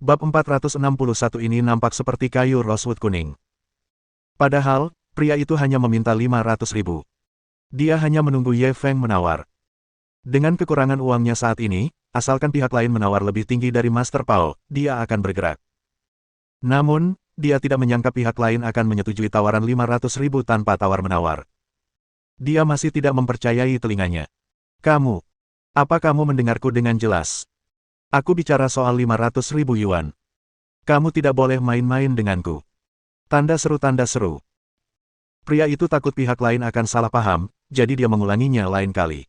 Bab 461 ini nampak seperti kayu rosewood kuning. Padahal, pria itu hanya meminta 500.000. Dia hanya menunggu Ye Feng menawar. Dengan kekurangan uangnya saat ini, asalkan pihak lain menawar lebih tinggi dari Master Pao, dia akan bergerak. Namun, dia tidak menyangka pihak lain akan menyetujui tawaran 500.000 tanpa tawar-menawar. Dia masih tidak mempercayai telinganya. Kamu, apa kamu mendengarku dengan jelas? Aku bicara soal 500.000 yuan. Kamu tidak boleh main-main denganku. Tanda seru, tanda seru. Pria itu takut pihak lain akan salah paham, jadi dia mengulanginya lain kali.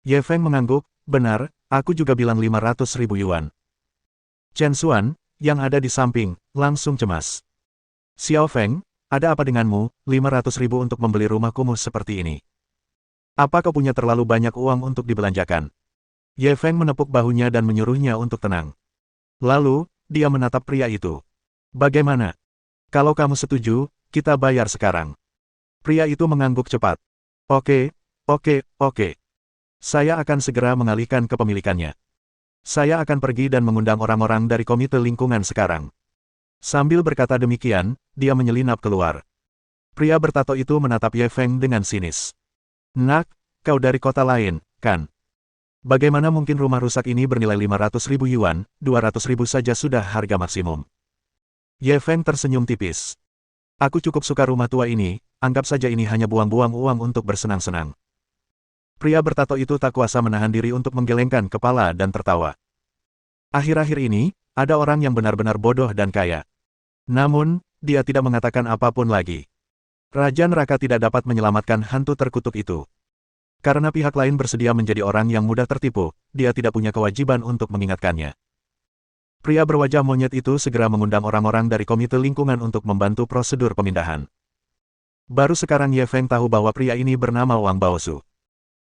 Ye Feng mengangguk, benar, aku juga bilang 500.000 yuan. Chen Xuan, yang ada di samping, langsung cemas. Xiao Feng, ada apa denganmu, 500.000 untuk membeli rumah kumuh seperti ini? Apa kau punya terlalu banyak uang untuk dibelanjakan? Ye Feng menepuk bahunya dan menyuruhnya untuk tenang. Lalu, dia menatap pria itu. Bagaimana? Kalau kamu setuju, kita bayar sekarang. Pria itu mengangguk cepat. Oke. Saya akan segera mengalihkan kepemilikannya. Saya akan pergi dan mengundang orang-orang dari komite lingkungan sekarang. Sambil berkata demikian, dia menyelinap keluar. Pria bertato itu menatap Ye Feng dengan sinis. Nak, kau dari kota lain, kan? Bagaimana mungkin rumah rusak ini bernilai 500.000 yuan, 200.000 saja sudah harga maksimum. Ye Feng tersenyum tipis. Aku cukup suka rumah tua ini, anggap saja ini hanya buang-buang uang untuk bersenang-senang. Pria bertato itu tak kuasa menahan diri untuk menggelengkan kepala dan tertawa. Akhir-akhir ini, ada orang yang benar-benar bodoh dan kaya. Namun, dia tidak mengatakan apapun lagi. Raja Neraka tidak dapat menyelamatkan hantu terkutuk itu. Karena pihak lain bersedia menjadi orang yang mudah tertipu, dia tidak punya kewajiban untuk mengingatkannya. Pria berwajah monyet itu segera mengundang orang-orang dari komite lingkungan untuk membantu prosedur pemindahan. Baru sekarang Ye Feng tahu bahwa pria ini bernama Wang Baozu.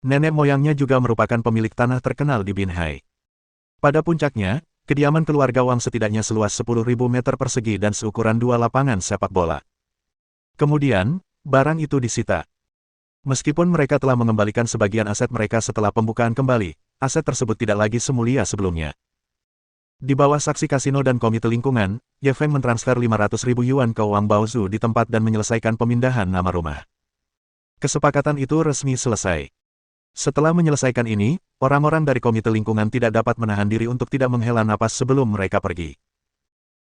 Nenek moyangnya juga merupakan pemilik tanah terkenal di Binhai. Pada puncaknya, kediaman keluarga Wang setidaknya seluas 10.000 meter persegi dan seukuran 2 lapangan sepak bola. Kemudian, barang itu disita. Meskipun mereka telah mengembalikan sebagian aset mereka setelah pembukaan kembali, aset tersebut tidak lagi semulia sebelumnya. Di bawah saksi kasino dan komite lingkungan, Ye Feng mentransfer 500.000 yuan ke Wang Baozu di tempat dan menyelesaikan pemindahan nama rumah. Kesepakatan itu resmi selesai. Setelah menyelesaikan ini, orang-orang dari komite lingkungan tidak dapat menahan diri untuk tidak menghela napas sebelum mereka pergi.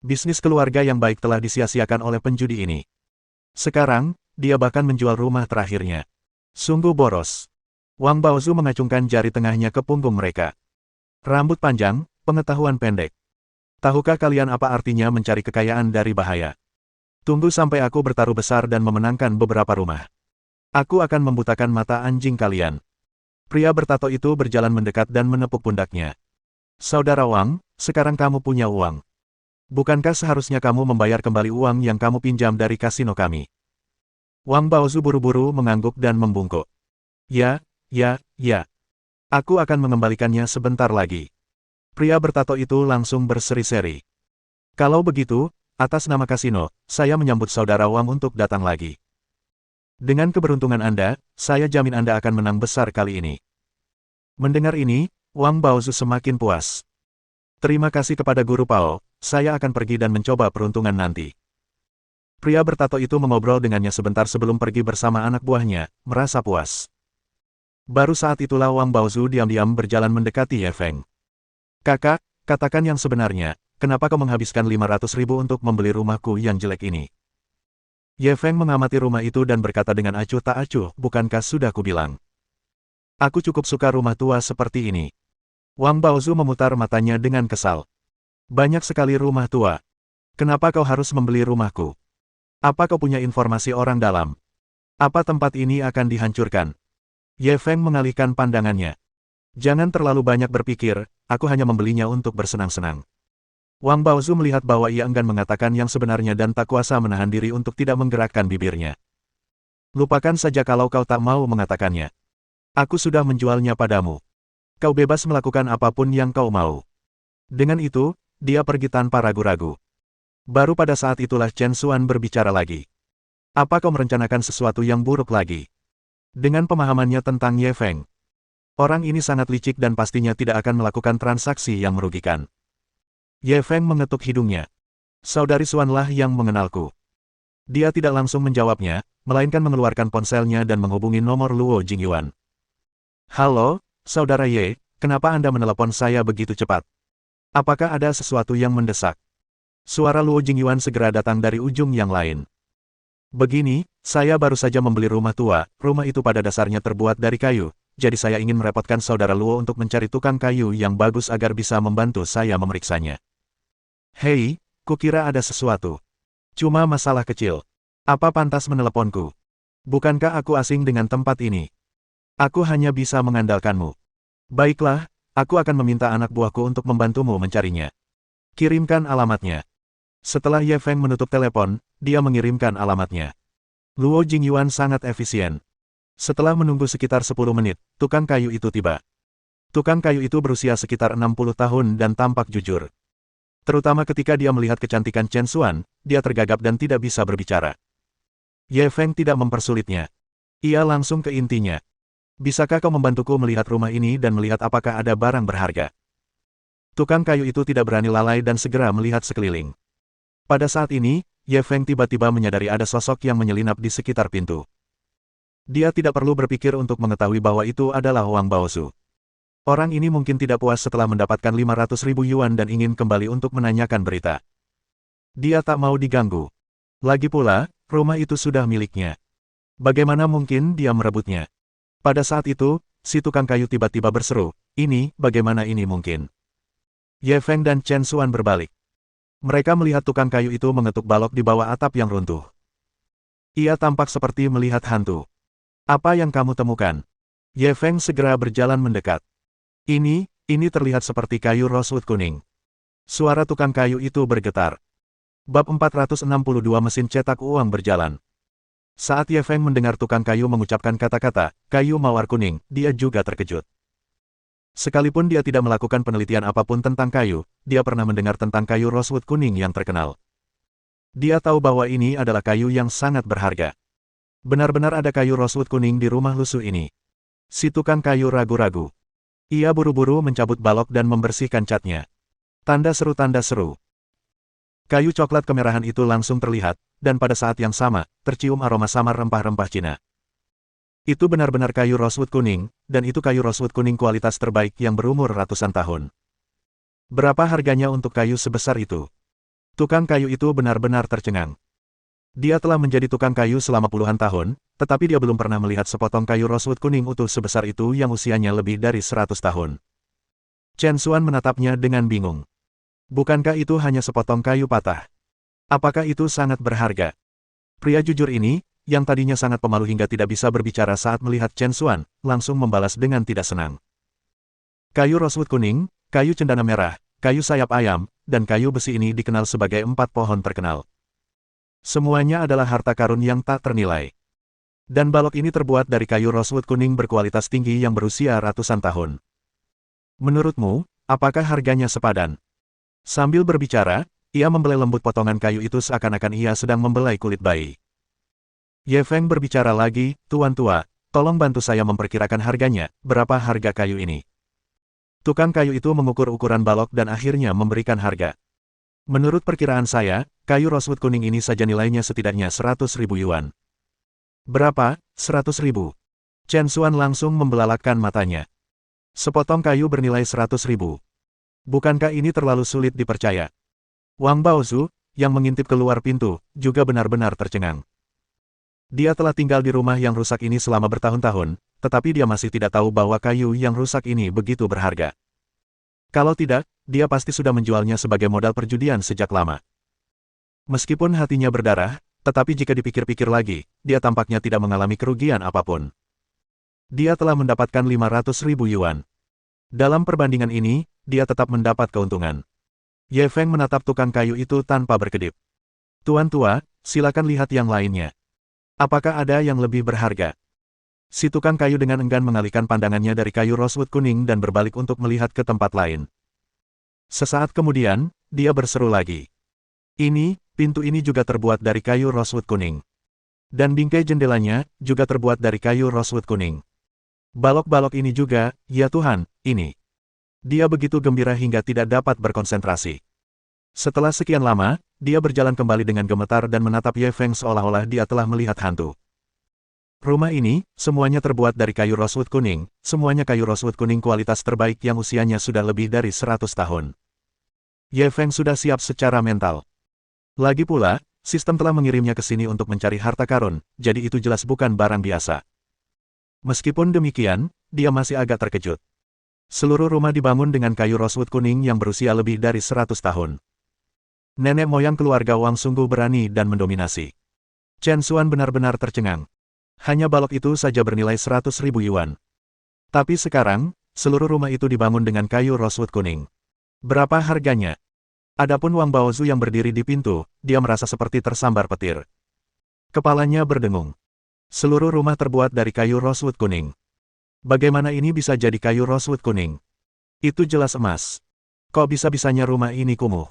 Bisnis keluarga yang baik telah disia-siakan oleh penjudi ini. Sekarang, dia bahkan menjual rumah terakhirnya. Sungguh boros. Wang Baozu mengacungkan jari tengahnya ke punggung mereka. Rambut panjang, pengetahuan pendek. Tahukah kalian apa artinya mencari kekayaan dari bahaya? Tunggu sampai aku bertaruh besar dan memenangkan beberapa rumah. Aku akan membutakan mata anjing kalian. Pria bertato itu berjalan mendekat dan menepuk pundaknya. Saudara Wang, sekarang kamu punya uang. Bukankah seharusnya kamu membayar kembali uang yang kamu pinjam dari kasino kami? Wang Baozu buru-buru mengangguk dan membungkuk. Ya. Aku akan mengembalikannya sebentar lagi. Pria bertato itu langsung berseri-seri. Kalau begitu, atas nama kasino, saya menyambut saudara Wang untuk datang lagi. Dengan keberuntungan Anda, saya jamin Anda akan menang besar kali ini. Mendengar ini, Wang Baozu semakin puas. Terima kasih kepada Guru Pao, saya akan pergi dan mencoba peruntungan nanti. Pria bertato itu mengobrol dengannya sebentar sebelum pergi bersama anak buahnya, merasa puas. Baru saat itulah Wang Baozu diam-diam berjalan mendekati Ye Feng. Kakak, katakan yang sebenarnya, kenapa kau menghabiskan 500.000 untuk membeli rumahku yang jelek ini? Ye Feng mengamati rumah itu dan berkata dengan acuh tak acuh, bukankah sudah kubilang? Aku cukup suka rumah tua seperti ini. Wang Baozu memutar matanya dengan kesal. Banyak sekali rumah tua. Kenapa kau harus membeli rumahku? Apa kau punya informasi orang dalam? Apa tempat ini akan dihancurkan? Ye Feng mengalihkan pandangannya. Jangan terlalu banyak berpikir, aku hanya membelinya untuk bersenang-senang. Wang Baozu melihat bahwa ia enggan mengatakan yang sebenarnya dan tak kuasa menahan diri untuk tidak menggerakkan bibirnya. Lupakan saja kalau kau tak mau mengatakannya. Aku sudah menjualnya padamu. Kau bebas melakukan apapun yang kau mau. Dengan itu, dia pergi tanpa ragu-ragu. Baru pada saat itulah Chen Xuan berbicara lagi. Apa kau merencanakan sesuatu yang buruk lagi? Dengan pemahamannya tentang Ye Feng, orang ini sangat licik dan pastinya tidak akan melakukan transaksi yang merugikan. Ye Feng mengetuk hidungnya. Saudari Xuanlah yang mengenalku. Dia tidak langsung menjawabnya, melainkan mengeluarkan ponselnya dan menghubungi nomor Luo Jingyuan. Halo, Saudara Ye, kenapa Anda menelepon saya begitu cepat? Apakah ada sesuatu yang mendesak? Suara Luo Jingyuan segera datang dari ujung yang lain. Begini, saya baru saja membeli rumah tua, rumah itu pada dasarnya terbuat dari kayu, jadi saya ingin merepotkan Saudara Luo untuk mencari tukang kayu yang bagus agar bisa membantu saya memeriksanya. Hei, kukira ada sesuatu. Cuma masalah kecil. Apa pantas meneleponku? Bukankah aku asing dengan tempat ini? Aku hanya bisa mengandalkanmu. Baiklah, aku akan meminta anak buahku untuk membantumu mencarinya. Kirimkan alamatnya. Setelah Ye Feng menutup telepon, dia mengirimkan alamatnya. Luo Jingyuan sangat efisien. Setelah menunggu sekitar 10 menit, tukang kayu itu tiba. Tukang kayu itu berusia sekitar 60 tahun dan tampak jujur. Terutama ketika dia melihat kecantikan Chen Xuan, dia tergagap dan tidak bisa berbicara. Ye Feng tidak mempersulitnya. Ia langsung ke intinya. Bisakah kau membantuku melihat rumah ini dan melihat apakah ada barang berharga? Tukang kayu itu tidak berani lalai dan segera melihat sekeliling. Pada saat ini, Ye Feng tiba-tiba menyadari ada sosok yang menyelinap di sekitar pintu. Dia tidak perlu berpikir untuk mengetahui bahwa itu adalah Wang Baozu. Orang ini mungkin tidak puas setelah mendapatkan 500.000 yuan dan ingin kembali untuk menanyakan berita. Dia tak mau diganggu. Lagi pula, rumah itu sudah miliknya. Bagaimana mungkin dia merebutnya? Pada saat itu, si tukang kayu tiba-tiba berseru, "Ini, bagaimana ini mungkin?" Ye Feng dan Chen Xuan berbalik. Mereka melihat tukang kayu itu mengetuk balok di bawah atap yang runtuh. Ia tampak seperti melihat hantu. Apa yang kamu temukan? Ye Feng segera berjalan mendekat. Ini terlihat seperti kayu rosewood kuning. Suara tukang kayu itu bergetar. Bab 462 mesin cetak uang berjalan. Saat Ye Feng mendengar tukang kayu mengucapkan kata-kata, kayu mawar kuning, dia juga terkejut. Sekalipun dia tidak melakukan penelitian apapun tentang kayu, dia pernah mendengar tentang kayu rosewood kuning yang terkenal. Dia tahu bahwa ini adalah kayu yang sangat berharga. Benar-benar ada kayu rosewood kuning di rumah lusuh ini. Si tukang kayu ragu-ragu. Ia buru-buru mencabut balok dan membersihkan catnya. Tanda seru, tanda seru. Kayu coklat kemerahan itu langsung terlihat, dan pada saat yang sama, tercium aroma samar rempah-rempah Cina. Itu benar-benar kayu rosewood kuning, dan itu kayu rosewood kuning kualitas terbaik yang berumur ratusan tahun. Berapa harganya untuk kayu sebesar itu? Tukang kayu itu benar-benar tercengang. Dia telah menjadi tukang kayu selama puluhan tahun, tetapi dia belum pernah melihat sepotong kayu rosewood kuning utuh sebesar itu yang usianya lebih dari 100 tahun. Chen Xuan menatapnya dengan bingung. Bukankah itu hanya sepotong kayu patah? Apakah itu sangat berharga? Pria jujur ini, yang tadinya sangat pemalu hingga tidak bisa berbicara saat melihat Chen Xuan, langsung membalas dengan tidak senang. Kayu rosewood kuning, kayu cendana merah, kayu sayap ayam, dan kayu besi ini dikenal sebagai 4 pohon terkenal. Semuanya adalah harta karun yang tak ternilai. Dan balok ini terbuat dari kayu rosewood kuning berkualitas tinggi yang berusia ratusan tahun. Menurutmu, apakah harganya sepadan? Sambil berbicara, ia membelai lembut potongan kayu itu seakan-akan ia sedang membelai kulit bayi. Ye Feng berbicara lagi, "Tuan tua, tolong bantu saya memperkirakan harganya, berapa harga kayu ini?" Tukang kayu itu mengukur ukuran balok dan akhirnya memberikan harga. "Menurut perkiraan saya, kayu rosewood kuning ini saja nilainya setidaknya 100.000 yuan." "Berapa? 100.000?" Chen Xuan langsung membelalakkan matanya. "Sepotong kayu bernilai 100.000. Bukankah ini terlalu sulit dipercaya?" Wang Baozu, yang mengintip keluar pintu, juga benar-benar tercengang. Dia telah tinggal di rumah yang rusak ini selama bertahun-tahun, tetapi dia masih tidak tahu bahwa kayu yang rusak ini begitu berharga. Kalau tidak, dia pasti sudah menjualnya sebagai modal perjudian sejak lama. Meskipun hatinya berdarah, tetapi jika dipikir-pikir lagi, dia tampaknya tidak mengalami kerugian apapun. Dia telah mendapatkan 500.000 yuan. Dalam perbandingan ini, dia tetap mendapat keuntungan. Ye Feng menatap tukang kayu itu tanpa berkedip. "Tuan tua, silakan lihat yang lainnya. Apakah ada yang lebih berharga?" Si tukang kayu dengan enggan mengalihkan pandangannya dari kayu rosewood kuning dan berbalik untuk melihat ke tempat lain. Sesaat kemudian, dia berseru lagi. Pintu ini juga terbuat dari kayu rosewood kuning. Dan bingkai jendelanya, juga terbuat dari kayu rosewood kuning. Balok-balok ini juga, ya Tuhan, ini." Dia begitu gembira hingga tidak dapat berkonsentrasi. Setelah sekian lama, dia berjalan kembali dengan gemetar dan menatap Ye Feng seolah-olah dia telah melihat hantu. Rumah ini, semuanya terbuat dari kayu rosewood kuning, semuanya kayu rosewood kuning kualitas terbaik yang usianya sudah lebih dari 100 tahun. Ye Feng sudah siap secara mental. Lagi pula, sistem telah mengirimnya ke sini untuk mencari harta karun, jadi itu jelas bukan barang biasa. Meskipun demikian, dia masih agak terkejut. Seluruh rumah dibangun dengan kayu rosewood kuning yang berusia lebih dari 100 tahun. Nenek moyang keluarga Wang sungguh berani dan mendominasi. Chen Xuan benar-benar tercengang. Hanya balok itu saja bernilai 100.000 yuan. Tapi sekarang, seluruh rumah itu dibangun dengan kayu rosewood kuning. Berapa harganya? Adapun Wang Baozu yang berdiri di pintu, dia merasa seperti tersambar petir. Kepalanya berdengung. Seluruh rumah terbuat dari kayu rosewood kuning. Bagaimana ini bisa jadi kayu rosewood kuning? Itu jelas emas. Kok bisa-bisanya rumah ini kumuh?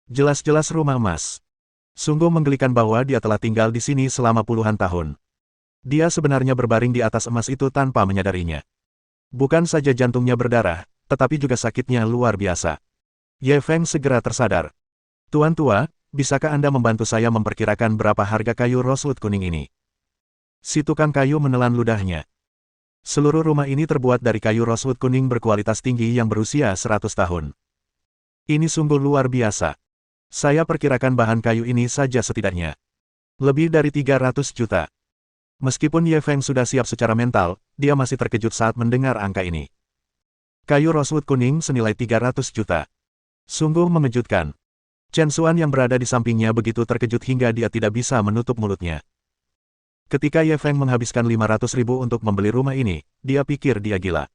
Jelas-jelas rumah emas. Sungguh menggelikan bahwa dia telah tinggal di sini selama puluhan tahun. Dia sebenarnya berbaring di atas emas itu tanpa menyadarinya. Bukan saja jantungnya berdarah, tetapi juga sakitnya luar biasa. Ye Feng segera tersadar. Tuan tua, bisakah Anda membantu saya memperkirakan berapa harga kayu rosewood kuning ini? Si tukang kayu menelan ludahnya. Seluruh rumah ini terbuat dari kayu rosewood kuning berkualitas tinggi yang berusia 100 tahun. Ini sungguh luar biasa. Saya perkirakan bahan kayu ini saja setidaknya lebih dari 300 juta. Meskipun Ye Feng sudah siap secara mental, dia masih terkejut saat mendengar angka ini. Kayu rosewood kuning senilai 300 juta. Sungguh mengejutkan. Chen Xuan yang berada di sampingnya begitu terkejut hingga dia tidak bisa menutup mulutnya. Ketika Ye Feng menghabiskan 500.000 untuk membeli rumah ini, dia pikir dia gila.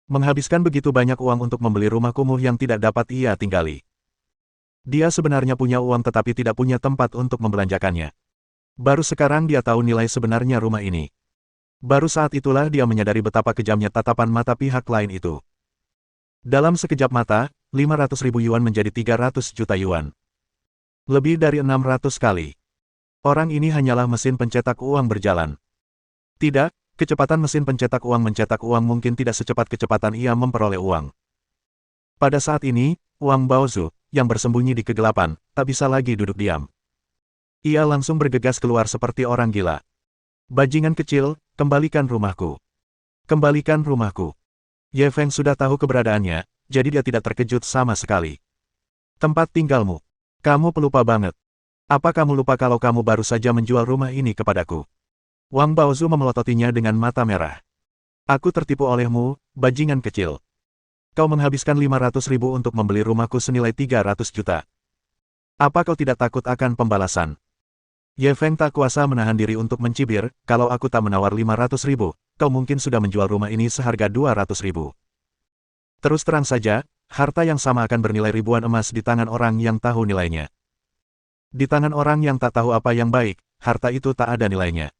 Menghabiskan begitu banyak uang untuk membeli rumah kumuh yang tidak dapat ia tinggali. Dia sebenarnya punya uang tetapi tidak punya tempat untuk membelanjakannya. Baru sekarang dia tahu nilai sebenarnya rumah ini. Baru saat itulah dia menyadari betapa kejamnya tatapan mata pihak lain itu. Dalam sekejap mata, 500.000 yuan menjadi 300 juta yuan. Lebih dari 600 kali. Orang ini hanyalah mesin pencetak uang berjalan. Tidak, kecepatan mesin pencetak uang mencetak uang mungkin tidak secepat kecepatan ia memperoleh uang. Pada saat ini, Wang Baozu, yang bersembunyi di kegelapan, tak bisa lagi duduk diam. Ia langsung bergegas keluar seperti orang gila. Bajingan kecil, kembalikan rumahku. Kembalikan rumahku. Ye Feng sudah tahu keberadaannya, jadi dia tidak terkejut sama sekali. Tempat tinggalmu. Kamu pelupa banget. Apa kamu lupa kalau kamu baru saja menjual rumah ini kepadaku? Wang Baozu memelototinya dengan mata merah. Aku tertipu olehmu, bajingan kecil. Kau menghabiskan 500.000 untuk membeli rumahku senilai 300 juta. Apa kau tidak takut akan pembalasan? Ye Feng tak kuasa menahan diri untuk mencibir, kalau aku tak menawar 500.000, kau mungkin sudah menjual rumah ini seharga 200.000. Terus terang saja, harta yang sama akan bernilai ribuan emas di tangan orang yang tahu nilainya. Di tangan orang yang tak tahu apa yang baik, harta itu tak ada nilainya.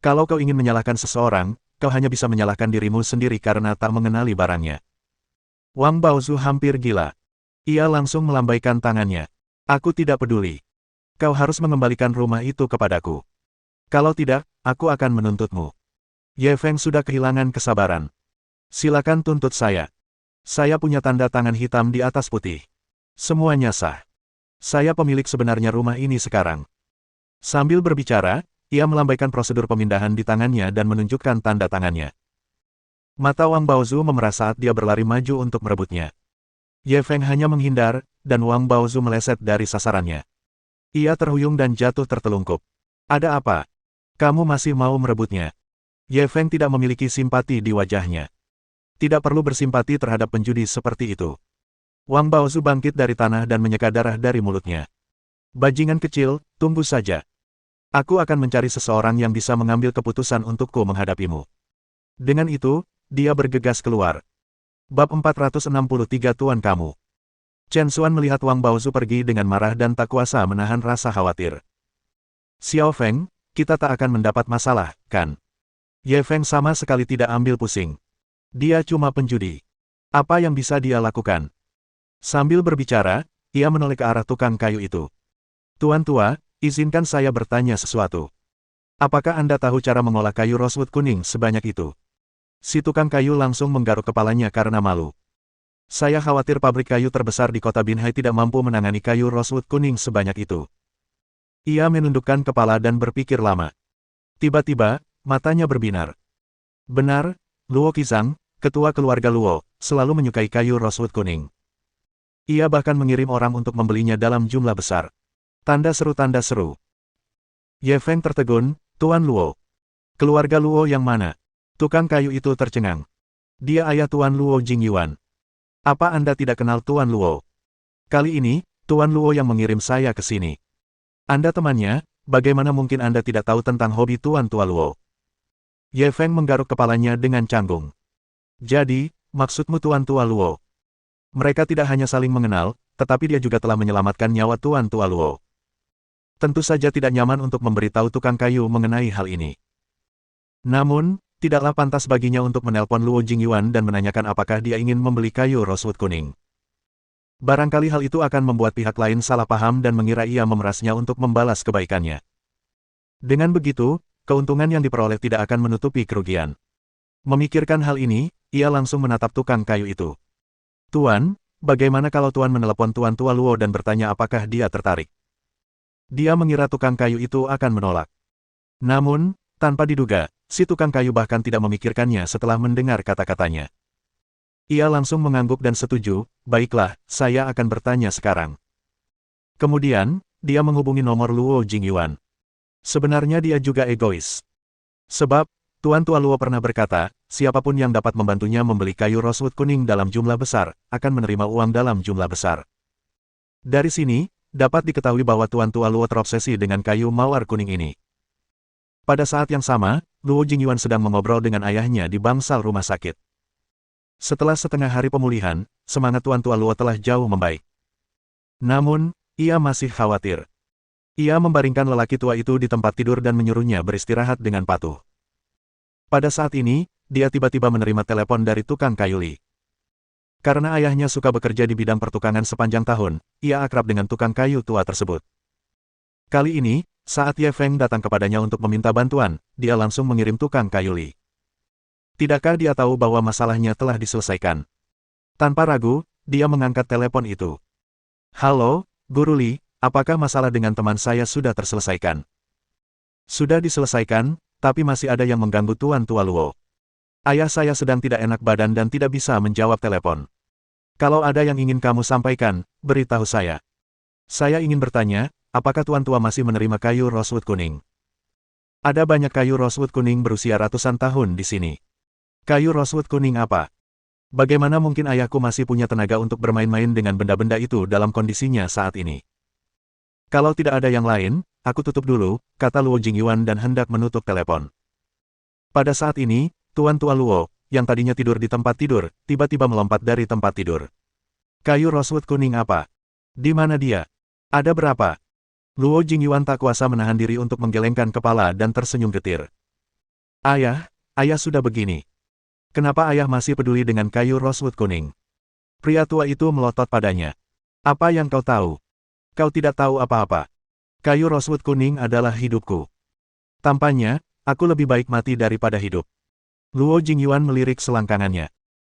Kalau kau ingin menyalahkan seseorang, kau hanya bisa menyalahkan dirimu sendiri karena tak mengenali barangnya. Wang Baozu hampir gila. Ia langsung melambaikan tangannya. Aku tidak peduli. Kau harus mengembalikan rumah itu kepadaku. Kalau tidak, aku akan menuntutmu. Ye Feng sudah kehilangan kesabaran. Silakan tuntut saya. Saya punya tanda tangan hitam di atas putih. Semuanya sah. Saya pemilik sebenarnya rumah ini sekarang. Sambil berbicara, ia melambaikan prosedur pemindahan di tangannya dan menunjukkan tanda tangannya. Mata Wang Baozu memerah saat dia berlari maju untuk merebutnya. Ye Feng hanya menghindar, dan Wang Baozu meleset dari sasarannya. Ia terhuyung dan jatuh tertelungkup. Ada apa? Kamu masih mau merebutnya? Ye Feng tidak memiliki simpati di wajahnya. Tidak perlu bersimpati terhadap penjudi seperti itu. Wang Baozu bangkit dari tanah dan menyeka darah dari mulutnya. Bajingan kecil, tunggu saja. Aku akan mencari seseorang yang bisa mengambil keputusan untukku menghadapimu. Dengan itu, dia bergegas keluar. Bab 463 Tuan kamu. Chen Xuan melihat Wang Baozu pergi dengan marah dan tak kuasa menahan rasa khawatir. Xiao Feng, kita tak akan mendapat masalah, kan? Ye Feng sama sekali tidak ambil pusing. Dia cuma penjudi. Apa yang bisa dia lakukan? Sambil berbicara, ia menoleh ke arah tukang kayu itu. Tuan tua, izinkan saya bertanya sesuatu. Apakah Anda tahu cara mengolah kayu rosewood kuning sebanyak itu? Si tukang kayu langsung menggaruk kepalanya karena malu. Saya khawatir pabrik kayu terbesar di kota Binhai tidak mampu menangani kayu rosewood kuning sebanyak itu. Ia menundukkan kepala dan berpikir lama. Tiba-tiba, matanya berbinar. Benar, Luo Qizang, ketua keluarga Luo, selalu menyukai kayu rosewood kuning. Ia bahkan mengirim orang untuk membelinya dalam jumlah besar. Tanda seru tanda seru. Ye Feng tertegun, Tuan Luo. Keluarga Luo yang mana? Tukang kayu itu tercengang. Dia ayah Tuan Luo Jingyuan. Apa Anda tidak kenal Tuan Luo? Kali ini, Tuan Luo yang mengirim saya ke sini. Anda temannya, bagaimana mungkin Anda tidak tahu tentang hobi Tuan Tua Luo? Ye Feng menggaruk kepalanya dengan canggung. Jadi, maksudmu Tuan Tua Luo? Mereka tidak hanya saling mengenal, tetapi dia juga telah menyelamatkan nyawa Tuan Tua Luo. Tentu saja tidak nyaman untuk memberitahu tukang kayu mengenai hal ini. Namun, tidaklah pantas baginya untuk menelpon Luo Jingyuan dan menanyakan apakah dia ingin membeli kayu rosewood kuning. Barangkali hal itu akan membuat pihak lain salah paham dan mengira ia memerasnya untuk membalas kebaikannya. Dengan begitu, keuntungan yang diperoleh tidak akan menutupi kerugian. Memikirkan hal ini, ia langsung menatap tukang kayu itu. Tuan, bagaimana kalau Tuan menelepon Tuan Tua Luo dan bertanya apakah dia tertarik? Dia mengira tukang kayu itu akan menolak. Namun, tanpa diduga, si tukang kayu bahkan tidak memikirkannya setelah mendengar kata-katanya. Ia langsung mengangguk dan setuju, baiklah, saya akan bertanya sekarang. Kemudian, dia menghubungi nomor Luo Jingyuan. Sebenarnya dia juga egois. Sebab, Tuan Tua Luo pernah berkata, siapapun yang dapat membantunya membeli kayu rosewood kuning dalam jumlah besar, akan menerima uang dalam jumlah besar. Dari sini, dapat diketahui bahwa Tuan Tua Luo terobsesi dengan kayu mawar kuning ini. Pada saat yang sama, Luo Jingyuan sedang mengobrol dengan ayahnya di bangsal rumah sakit. Setelah setengah hari pemulihan, semangat Tuan Tua Luo telah jauh membaik. Namun, ia masih khawatir. Ia membaringkan lelaki tua itu di tempat tidur dan menyuruhnya beristirahat dengan patuh. Pada saat ini, dia tiba-tiba menerima telepon dari tukang kayu Li. Karena ayahnya suka bekerja di bidang pertukangan sepanjang tahun, ia akrab dengan tukang kayu tua tersebut. Kali ini, saat Ye Feng datang kepadanya untuk meminta bantuan, dia langsung mengirim tukang kayu Li. Tidakkah dia tahu bahwa masalahnya telah diselesaikan? Tanpa ragu, dia mengangkat telepon itu. Halo, Guru Li, apakah masalah dengan teman saya sudah terselesaikan? Sudah diselesaikan, tapi masih ada yang mengganggu Tuan Tua Luo. Ayah saya sedang tidak enak badan dan tidak bisa menjawab telepon. Kalau ada yang ingin kamu sampaikan, beritahu saya. Saya ingin bertanya, apakah Tuan Tua masih menerima kayu rosewood kuning? Ada banyak kayu rosewood kuning berusia ratusan tahun di sini. Kayu rosewood kuning apa? Bagaimana mungkin ayahku masih punya tenaga untuk bermain-main dengan benda-benda itu dalam kondisinya saat ini? Kalau tidak ada yang lain, aku tutup dulu, kata Luo Jingyuan dan hendak menutup telepon. Pada saat ini, Tuan Tua Luo, yang tadinya tidur di tempat tidur, tiba-tiba melompat dari tempat tidur. Kayu rosewood kuning apa? Di mana dia? Ada berapa? Luo Jingyuan tak kuasa menahan diri untuk menggelengkan kepala dan tersenyum getir. Ayah sudah begini. Kenapa ayah masih peduli dengan kayu rosewood kuning? Pria tua itu melotot padanya. Apa yang kau tahu? Kau tidak tahu apa-apa. Kayu rosewood kuning adalah hidupku. Tampaknya, aku lebih baik mati daripada hidup. Luo Jingyuan melirik selangkangannya.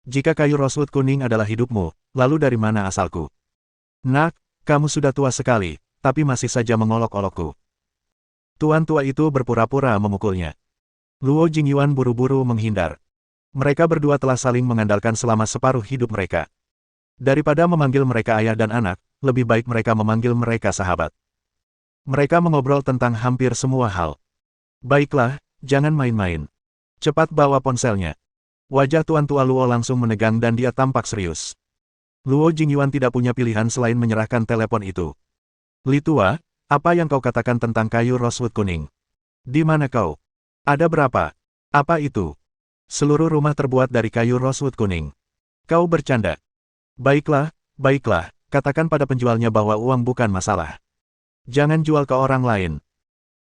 Jika kayu rosewood kuning adalah hidupmu, lalu dari mana asalku? Nak, kamu sudah tua sekali, tapi masih saja mengolok-olokku. Tuan tua itu berpura-pura memukulnya. Luo Jingyuan buru-buru menghindar. Mereka berdua telah saling mengandalkan selama separuh hidup mereka. Daripada memanggil mereka ayah dan anak, lebih baik mereka memanggil mereka sahabat. Mereka mengobrol tentang hampir semua hal. Baiklah, jangan main-main. Cepat bawa ponselnya. Wajah Tuan Tua Luo langsung menegang dan dia tampak serius. Luo Jingyuan tidak punya pilihan selain menyerahkan telepon itu. Li Tua, apa yang kau katakan tentang kayu rosewood kuning? Di mana kau? Ada berapa? Apa itu? Seluruh rumah terbuat dari kayu rosewood kuning. Kau bercanda. Baiklah, katakan pada penjualnya bahwa uang bukan masalah. Jangan jual ke orang lain.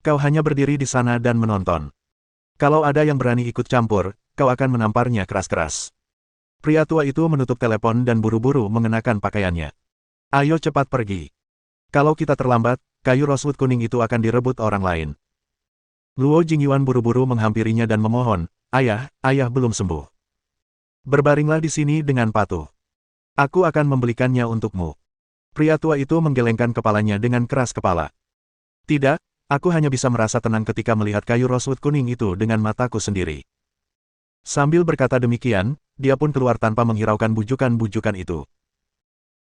Kau hanya berdiri di sana dan menonton. Kalau ada yang berani ikut campur, kau akan menamparnya keras-keras. Pria tua itu menutup telepon dan buru-buru mengenakan pakaiannya. Ayo cepat pergi. Kalau kita terlambat, kayu rosewood kuning itu akan direbut orang lain. Luo Jingyuan buru-buru menghampirinya dan memohon, ayah belum sembuh. Berbaringlah di sini dengan patuh. Aku akan membelikannya untukmu. Pria tua itu menggelengkan kepalanya dengan keras kepala. Tidak, aku hanya bisa merasa tenang ketika melihat kayu rosewood kuning itu dengan mataku sendiri. Sambil berkata demikian, dia pun keluar tanpa menghiraukan bujukan-bujukan itu.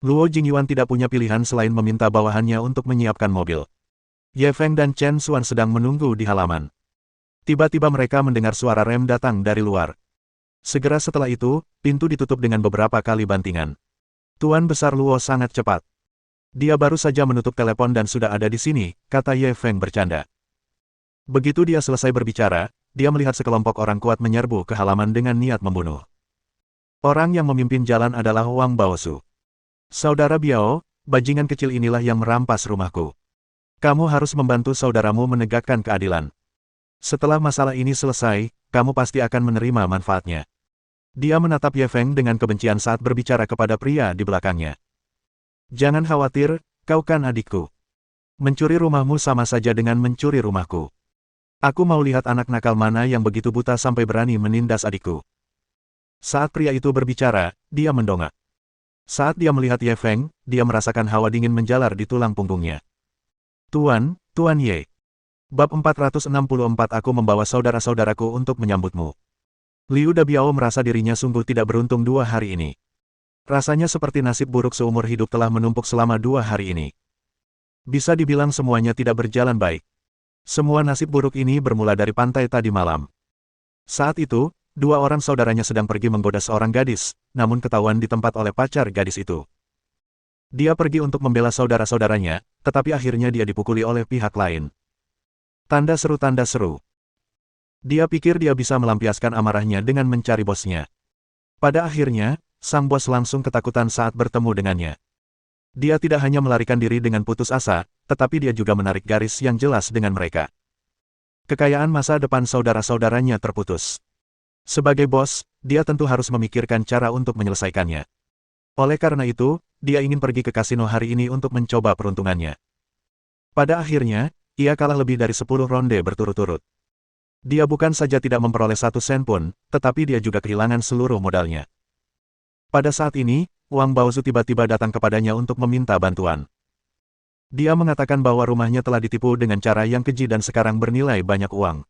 Luo Jingyuan tidak punya pilihan selain meminta bawahannya untuk menyiapkan mobil. Ye Feng dan Chen Xuan sedang menunggu di halaman. Tiba-tiba mereka mendengar suara rem datang dari luar. Segera setelah itu, pintu ditutup dengan beberapa kali bantingan. Tuan Besar Luo sangat cepat. Dia baru saja menutup telepon dan sudah ada di sini, kata Ye Feng bercanda. Begitu dia selesai berbicara, dia melihat sekelompok orang kuat menyerbu ke halaman dengan niat membunuh. Orang yang memimpin jalan adalah Wang Baozu. Saudara Biao, bajingan kecil inilah yang merampas rumahku. Kamu harus membantu saudaramu menegakkan keadilan. Setelah masalah ini selesai, kamu pasti akan menerima manfaatnya. Dia menatap Ye Feng dengan kebencian saat berbicara kepada pria di belakangnya. Jangan khawatir, kau kan adikku. Mencuri rumahmu sama saja dengan mencuri rumahku. Aku mau lihat anak nakal mana yang begitu buta sampai berani menindas adikku. Saat pria itu berbicara, dia mendongak. Saat dia melihat Ye Feng, dia merasakan hawa dingin menjalar di tulang punggungnya. Tuan Ye. Bab 464 Aku membawa saudara-saudaraku untuk menyambutmu. Liu Dabiao merasa dirinya sungguh tidak beruntung 2 hari ini. Rasanya seperti nasib buruk seumur hidup telah menumpuk selama 2 hari ini. Bisa dibilang semuanya tidak berjalan baik. Semua nasib buruk ini bermula dari pantai tadi malam. Saat itu, 2 orang saudaranya sedang pergi menggoda seorang gadis, namun ketahuan di tempat oleh pacar gadis itu. Dia pergi untuk membela saudara-saudaranya, tetapi akhirnya dia dipukuli oleh pihak lain. Tanda seru. Dia pikir dia bisa melampiaskan amarahnya dengan mencari bosnya. Pada akhirnya, sang bos langsung ketakutan saat bertemu dengannya. Dia tidak hanya melarikan diri dengan putus asa, tetapi dia juga menarik garis yang jelas dengan mereka. Kekayaan masa depan saudara-saudaranya terputus. Sebagai bos, dia tentu harus memikirkan cara untuk menyelesaikannya. Oleh karena itu, dia ingin pergi ke kasino hari ini untuk mencoba peruntungannya. Pada akhirnya, ia kalah lebih dari 10 ronde berturut-turut. Dia bukan saja tidak memperoleh 1 sen pun, tetapi dia juga kehilangan seluruh modalnya. Pada saat ini, Wang Baozu tiba-tiba datang kepadanya untuk meminta bantuan. Dia mengatakan bahwa rumahnya telah ditipu dengan cara yang keji dan sekarang bernilai banyak uang.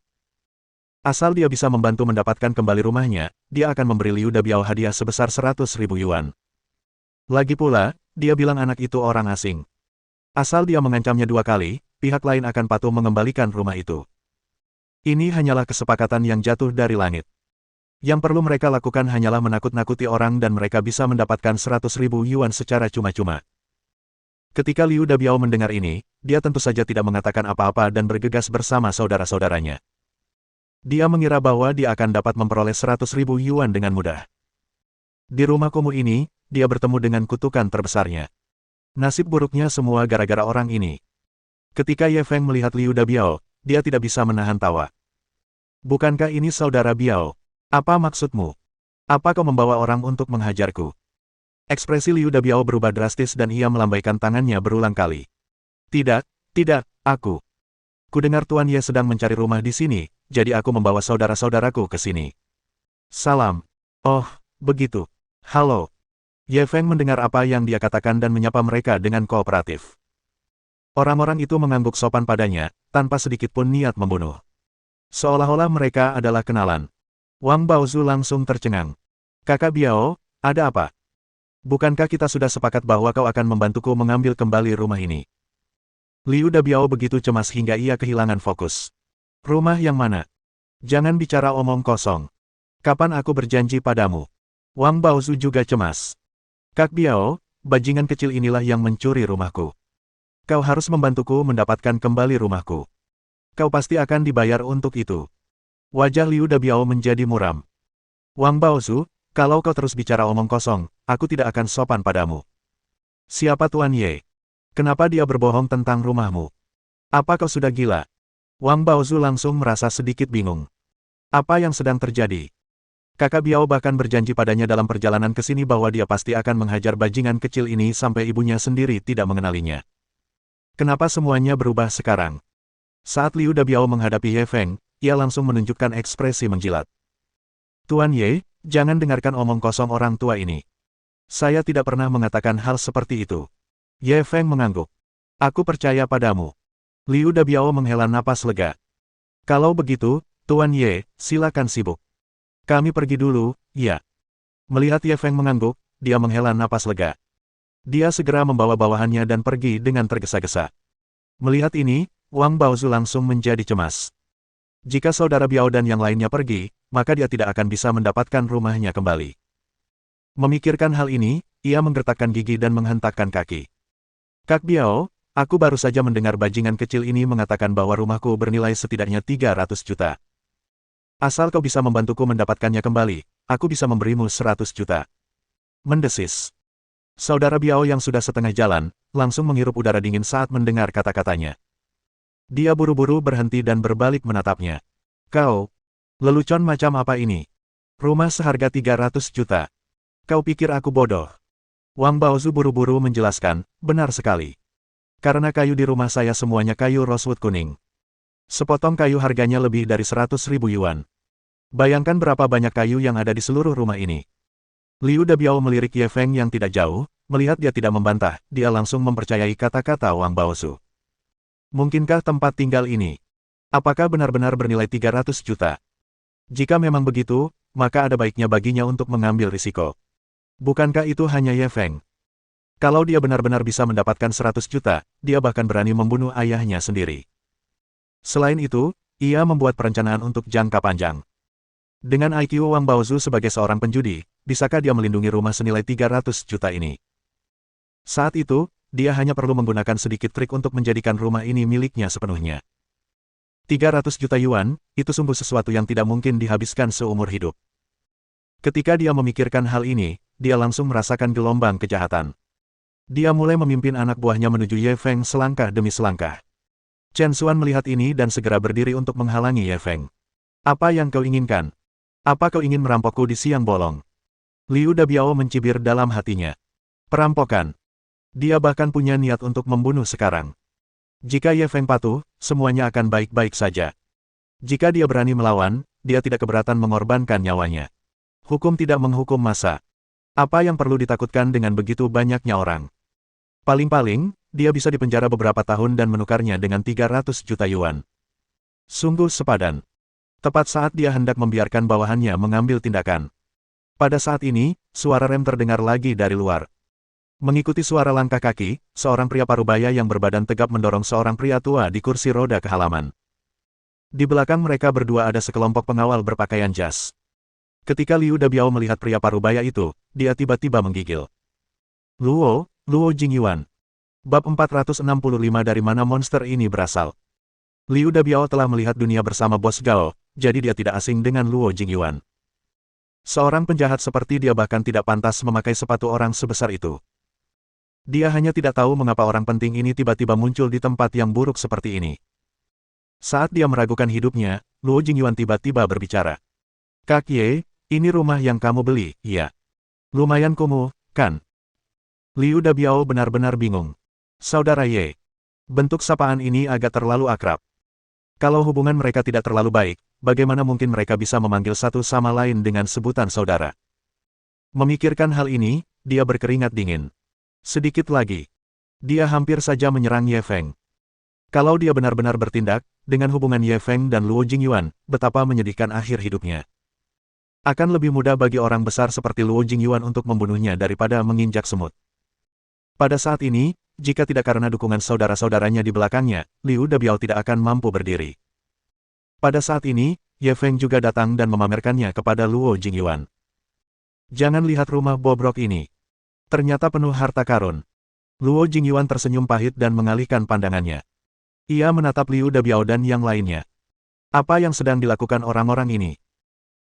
Asal dia bisa membantu mendapatkan kembali rumahnya, dia akan memberi Liu Dabiao hadiah sebesar 100.000 yuan. Lagi pula, dia bilang anak itu orang asing. Asal dia mengancamnya 2 kali, pihak lain akan patuh mengembalikan rumah itu. Ini hanyalah kesepakatan yang jatuh dari langit. Yang perlu mereka lakukan hanyalah menakut-nakuti orang dan mereka bisa mendapatkan 100.000 yuan secara cuma-cuma. Ketika Liu Dabiao mendengar ini, dia tentu saja tidak mengatakan apa-apa dan bergegas bersama saudara-saudaranya. Dia mengira bahwa dia akan dapat memperoleh 100.000 yuan dengan mudah. Di rumah kumuh ini, dia bertemu dengan kutukan terbesarnya. Nasib buruknya semua gara-gara orang ini. Ketika Ye Feng melihat Liu Dabiao, dia tidak bisa menahan tawa. Bukankah ini saudara Biao? Apa maksudmu? Apa kau membawa orang untuk menghajarku? Ekspresi Liu Dabiao berubah drastis dan ia melambaikan tangannya berulang kali. Tidak, aku. Kudengar Tuan Ye sedang mencari rumah di sini, jadi aku membawa saudara-saudaraku ke sini. Salam. Oh, begitu. Halo. Ye Feng mendengar apa yang dia katakan dan menyapa mereka dengan kooperatif. Orang-orang itu mengangguk sopan padanya, tanpa sedikit pun niat membunuh. Seolah-olah mereka adalah kenalan. Wang Baozu langsung tercengang. Kakak Biao, ada apa? Bukankah kita sudah sepakat bahwa kau akan membantuku mengambil kembali rumah ini? Liu Dabiao begitu cemas hingga ia kehilangan fokus. Rumah yang mana? Jangan bicara omong kosong. Kapan aku berjanji padamu? Wang Baozu juga cemas. Kak Biao, bajingan kecil inilah yang mencuri rumahku. Kau harus membantuku mendapatkan kembali rumahku. Kau pasti akan dibayar untuk itu. Wajah Liu Dabiao menjadi muram. Wang Baozu, kalau kau terus bicara omong kosong, aku tidak akan sopan padamu. Siapa Tuan Ye? Kenapa dia berbohong tentang rumahmu? Apa kau sudah gila? Wang Baozu langsung merasa sedikit bingung. Apa yang sedang terjadi? Kakak Biao bahkan berjanji padanya dalam perjalanan ke sini bahwa dia pasti akan menghajar bajingan kecil ini sampai ibunya sendiri tidak mengenalinya. Kenapa semuanya berubah sekarang? Saat Liu Dabiao menghadapi Ye Feng, ia langsung menunjukkan ekspresi menjilat. Tuan Ye, jangan dengarkan omong kosong orang tua ini. Saya tidak pernah mengatakan hal seperti itu. Ye Feng mengangguk. Aku percaya padamu. Liu Dabiao menghela napas lega. Kalau begitu, Tuan Ye, silakan sibuk. Kami pergi dulu, ya. Melihat Ye Feng mengangguk, dia menghela napas lega. Dia segera membawa bawahannya dan pergi dengan tergesa-gesa. Melihat ini, Wang Baozu langsung menjadi cemas. Jika saudara Biao dan yang lainnya pergi, maka dia tidak akan bisa mendapatkan rumahnya kembali. Memikirkan hal ini, ia menggertakkan gigi dan menghentakkan kaki. Kak Biao, aku baru saja mendengar bajingan kecil ini mengatakan bahwa rumahku bernilai setidaknya 300 juta. Asal kau bisa membantuku mendapatkannya kembali, aku bisa memberimu 100 juta. Mendesis. Saudara Biao yang sudah setengah jalan, langsung menghirup udara dingin saat mendengar kata-katanya. Dia buru-buru berhenti dan berbalik menatapnya. Kau, lelucon macam apa ini? Rumah seharga 300 juta. Kau pikir aku bodoh? Wang Baozu buru-buru menjelaskan, benar sekali. Karena kayu di rumah saya semuanya kayu rosewood kuning. Sepotong kayu harganya lebih dari 100.000 yuan. Bayangkan berapa banyak kayu yang ada di seluruh rumah ini. Liu Dabiao melirik Ye Feng yang tidak jauh, melihat dia tidak membantah, dia langsung mempercayai kata-kata Wang Baozu. Mungkinkah tempat tinggal ini? Apakah benar-benar bernilai 300 juta? Jika memang begitu, maka ada baiknya baginya untuk mengambil risiko. Bukankah itu hanya Ye Feng? Kalau dia benar-benar bisa mendapatkan 100 juta, dia bahkan berani membunuh ayahnya sendiri. Selain itu, ia membuat perencanaan untuk jangka panjang. Dengan IQ Wang Baozu sebagai seorang penjudi, bisakah dia melindungi rumah senilai 300 juta ini? Saat itu, dia hanya perlu menggunakan sedikit trik untuk menjadikan rumah ini miliknya sepenuhnya. 300 juta yuan, itu sungguh sesuatu yang tidak mungkin dihabiskan seumur hidup. Ketika dia memikirkan hal ini, dia langsung merasakan gelombang kejahatan. Dia mulai memimpin anak buahnya menuju Ye Feng selangkah demi selangkah. Chen Xuan melihat ini dan segera berdiri untuk menghalangi Ye Feng. Apa yang kau inginkan? Apa kau ingin merampokku di siang bolong? Liu Dabiao mencibir dalam hatinya. Perampokan. Dia bahkan punya niat untuk membunuh sekarang. Jika Ye Feng patuh, semuanya akan baik-baik saja. Jika dia berani melawan, dia tidak keberatan mengorbankan nyawanya. Hukum tidak menghukum massa. Apa yang perlu ditakutkan dengan begitu banyaknya orang? Paling-paling, dia bisa dipenjara beberapa tahun dan menukarnya dengan 300 juta yuan. Sungguh sepadan. Tepat saat dia hendak membiarkan bawahannya mengambil tindakan. Pada saat ini, suara rem terdengar lagi dari luar. Mengikuti suara langkah kaki, seorang pria parubaya yang berbadan tegap mendorong seorang pria tua di kursi roda ke halaman. Di belakang mereka berdua ada sekelompok pengawal berpakaian jas. Ketika Liu Dabiao melihat pria parubaya itu, dia tiba-tiba menggigil. Luo Jingyuan. Bab 465 dari mana monster ini berasal? Liu Dabiao telah melihat dunia bersama Bos Gao, jadi dia tidak asing dengan Luo Jingyuan. Seorang penjahat seperti dia bahkan tidak pantas memakai sepatu orang sebesar itu. Dia hanya tidak tahu mengapa orang penting ini tiba-tiba muncul di tempat yang buruk seperti ini. Saat dia meragukan hidupnya, Luo Jingyuan tiba-tiba berbicara. Kak Ye, ini rumah yang kamu beli, ya? Lumayan kumuh, kan? Liu Dabiao benar-benar bingung. Saudara Ye. Bentuk sapaan ini agak terlalu akrab. Kalau hubungan mereka tidak terlalu baik, bagaimana mungkin mereka bisa memanggil satu sama lain dengan sebutan saudara? Memikirkan hal ini, dia berkeringat dingin. Sedikit lagi. Dia hampir saja menyerang Ye Feng. Kalau dia benar-benar bertindak, dengan hubungan Ye Feng dan Luo Jingyuan, betapa menyedihkan akhir hidupnya. Akan lebih mudah bagi orang besar seperti Luo Jingyuan untuk membunuhnya daripada menginjak semut. Pada saat ini, jika tidak karena dukungan saudara-saudaranya di belakangnya, Liu Dabiao tidak akan mampu berdiri. Pada saat ini, Ye Feng juga datang dan memamerkannya kepada Luo Jingyuan. Jangan lihat rumah bobrok ini. Ternyata penuh harta karun. Luo Jingyuan tersenyum pahit dan mengalihkan pandangannya. Ia menatap Liu Dabiao dan yang lainnya. Apa yang sedang dilakukan orang-orang ini?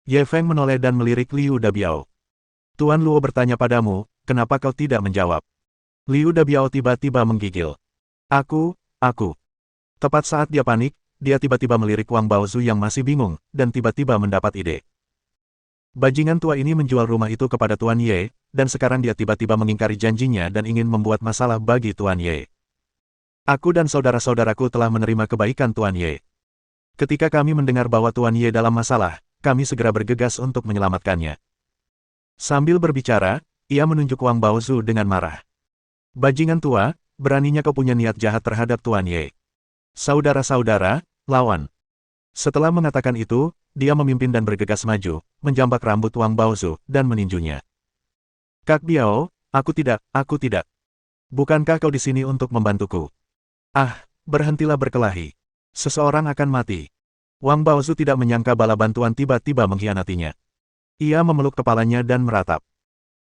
Ye Feng menoleh dan melirik Liu Dabiao. Tuan Luo bertanya padamu, kenapa kau tidak menjawab? Liu Dabiao tiba-tiba menggigil. Aku. Tepat saat dia panik, dia tiba-tiba melirik Wang Baozu yang masih bingung, dan tiba-tiba mendapat ide. Bajingan tua ini menjual rumah itu kepada Tuan Ye, dan sekarang dia tiba-tiba mengingkari janjinya dan ingin membuat masalah bagi Tuan Ye. Aku dan saudara-saudaraku telah menerima kebaikan Tuan Ye. Ketika kami mendengar bahwa Tuan Ye dalam masalah, kami segera bergegas untuk menyelamatkannya. Sambil berbicara, Ia menunjuk Wang Baozu dengan marah. Bajingan tua, beraninya kau punya niat jahat terhadap Tuan Ye. Saudara-saudara, lawan. Setelah mengatakan itu, dia memimpin dan bergegas maju, menjambak rambut Wang Baozu, dan meninjunya. Kak Biao, aku tidak. Bukankah kau di sini untuk membantuku? Ah, berhentilah berkelahi. Seseorang akan mati. Wang Baozu tidak menyangka bala bantuan tiba-tiba mengkhianatinya. Ia memeluk kepalanya dan meratap.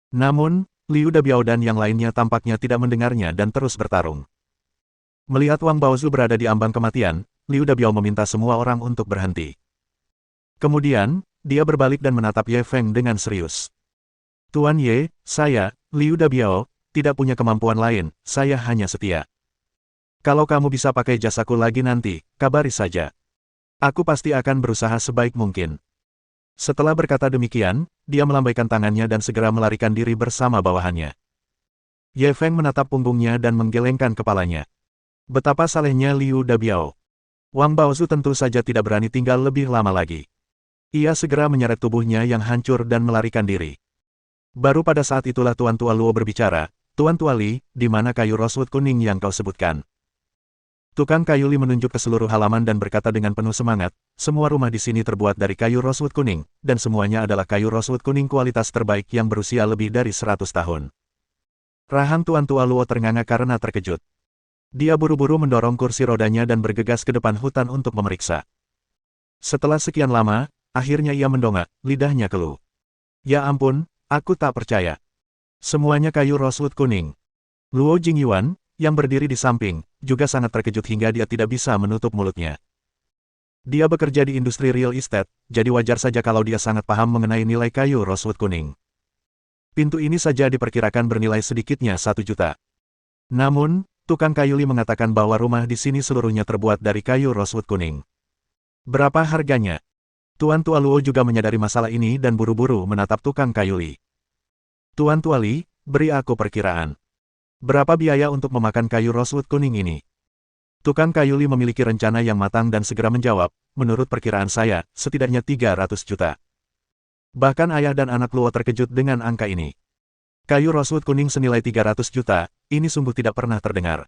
Namun, Liu Dabiao dan yang lainnya tampaknya tidak mendengarnya dan terus bertarung. Melihat Wang Baozu berada di ambang kematian, Liu Dabiao meminta semua orang untuk berhenti. Kemudian, dia berbalik dan menatap Ye Feng dengan serius. Tuan Ye, saya, Liu Dabiao, tidak punya kemampuan lain, saya hanya setia. Kalau kamu bisa pakai jasaku lagi nanti, kabari saja. Aku pasti akan berusaha sebaik mungkin. Setelah berkata demikian, dia melambaikan tangannya dan segera melarikan diri bersama bawahannya. Ye Feng menatap punggungnya dan menggelengkan kepalanya. Betapa salehnya Liu Dabiao. Wang Baozu tentu saja tidak berani tinggal lebih lama lagi. Ia segera menyeret tubuhnya yang hancur dan melarikan diri. Baru pada saat itulah Tuan Tua Luo berbicara, Tuan Tua Li, di mana kayu rosewood kuning yang kau sebutkan? Tukang kayu Li menunjuk ke seluruh halaman dan berkata dengan penuh semangat, semua rumah di sini terbuat dari kayu rosewood kuning, dan semuanya adalah kayu rosewood kuning kualitas terbaik yang berusia lebih dari 100 tahun. Rahang Tuan Tua Luo ternganga karena terkejut. Dia buru-buru mendorong kursi rodanya dan bergegas ke depan hutan untuk memeriksa. Setelah sekian lama, akhirnya ia mendongak, lidahnya keluh. Ya ampun, aku tak percaya. Semuanya kayu rosewood kuning. Luo Jingyuan, yang berdiri di samping, juga sangat terkejut hingga dia tidak bisa menutup mulutnya. Dia bekerja di industri real estate, jadi wajar saja kalau dia sangat paham mengenai nilai kayu rosewood kuning. Pintu ini saja diperkirakan bernilai sedikitnya 1 juta. Namun, tukang kayu Li mengatakan bahwa rumah di sini seluruhnya terbuat dari kayu rosewood kuning. Berapa harganya? Tuan Tua Luo juga menyadari masalah ini dan buru-buru menatap tukang kayu Li. Tuan Tua Li, beri aku perkiraan. Berapa biaya untuk memakan kayu rosewood kuning ini? Tukang kayu Li memiliki rencana yang matang dan segera menjawab, menurut perkiraan saya, setidaknya 300 juta. Bahkan ayah dan anak Luo terkejut dengan angka ini. Kayu rosewood kuning senilai 300 juta, ini sungguh tidak pernah terdengar.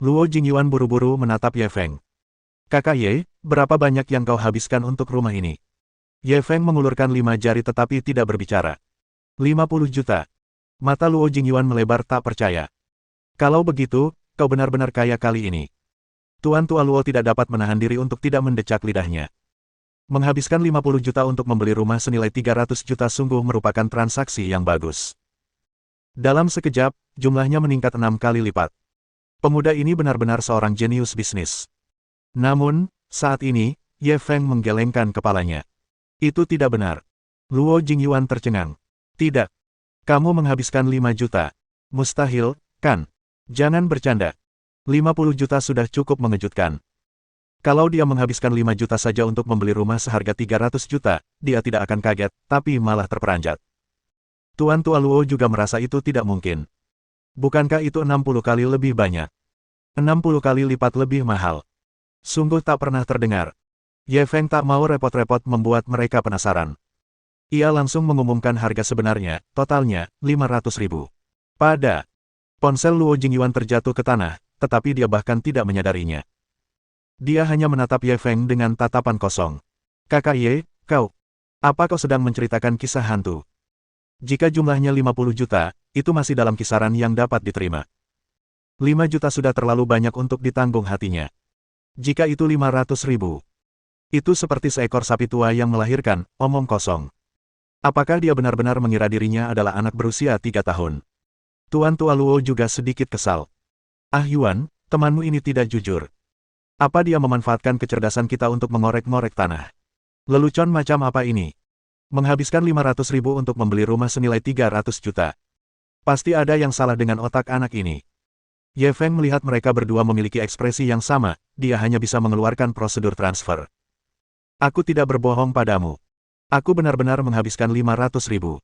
Luo Jingyuan buru-buru menatap Ye Feng. Kakak Ye, berapa banyak yang kau habiskan untuk rumah ini? Ye Feng mengulurkan 5 jari tetapi tidak berbicara. 50 juta. Mata Luo Jingyuan melebar tak percaya. Kalau begitu, kau benar-benar kaya kali ini. Tuan Tua Luo tidak dapat menahan diri untuk tidak mendecak lidahnya. Menghabiskan 50 juta untuk membeli rumah senilai 300 juta sungguh merupakan transaksi yang bagus. Dalam sekejap, jumlahnya meningkat 6 kali lipat. Pemuda ini benar-benar seorang jenius bisnis. Namun, saat ini, Ye Feng menggelengkan kepalanya. Itu tidak benar. Luo Jingyuan tercengang. Tidak. Kamu menghabiskan 5 juta. Mustahil, kan? Jangan bercanda. 50 juta sudah cukup mengejutkan. Kalau dia menghabiskan 5 juta saja untuk membeli rumah seharga 300 juta, dia tidak akan kaget, tapi malah terperanjat. Tuan Tua Luo juga merasa itu tidak mungkin. Bukankah itu 60 kali lebih banyak? 60 kali lipat lebih mahal. Sungguh tak pernah terdengar. Ye Feng tak mau repot-repot membuat mereka penasaran. Ia langsung mengumumkan harga sebenarnya, totalnya, 500 ribu. Pada ponsel Luo Jingyuan terjatuh ke tanah, tetapi dia bahkan tidak menyadarinya. Dia hanya menatap Ye Feng dengan tatapan kosong. Kakak Ye, apa kau sedang menceritakan kisah hantu? Jika jumlahnya 50 juta, itu masih dalam kisaran yang dapat diterima. 5 juta sudah terlalu banyak untuk ditanggung hatinya. Jika itu 500 ribu, itu seperti seekor sapi tua yang melahirkan, omong kosong. Apakah dia benar-benar mengira dirinya adalah anak berusia 3 tahun? Tuan Tua Luo juga sedikit kesal. Ah Yuan, temanmu ini tidak jujur. Apa dia memanfaatkan kecerdasan kita untuk mengorek-ngorek tanah? Lelucon macam apa ini? Menghabiskan 500 ribu untuk membeli rumah senilai 300 juta. Pasti ada yang salah dengan otak anak ini. Ye Feng melihat mereka berdua memiliki ekspresi yang sama, dia hanya bisa mengeluarkan prosedur transfer. Aku tidak berbohong padamu. Aku benar-benar menghabiskan 500 ribu.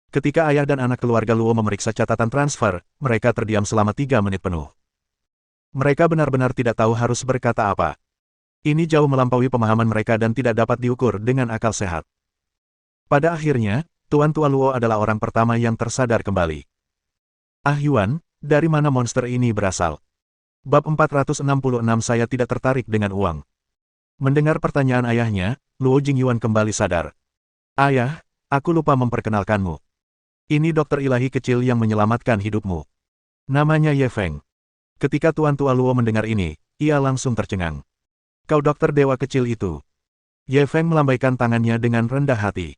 Ketika ayah dan anak keluarga Luo memeriksa catatan transfer, mereka terdiam selama 3 menit penuh. Mereka benar-benar tidak tahu harus berkata apa. Ini jauh melampaui pemahaman mereka dan tidak dapat diukur dengan akal sehat. Pada akhirnya, Tuan Tua Luo adalah orang pertama yang tersadar kembali. Ah Yuan, dari mana monster ini berasal? Bab 466 saya tidak tertarik dengan uang. Mendengar pertanyaan ayahnya, Luo Jingyuan kembali sadar. Ayah, aku lupa memperkenalkanmu. Ini dokter ilahi kecil yang menyelamatkan hidupmu. Namanya Ye Feng. Ketika Tuan Tua Luo mendengar ini, ia langsung tercengang. Kau dokter dewa kecil itu. Ye Feng melambaikan tangannya dengan rendah hati.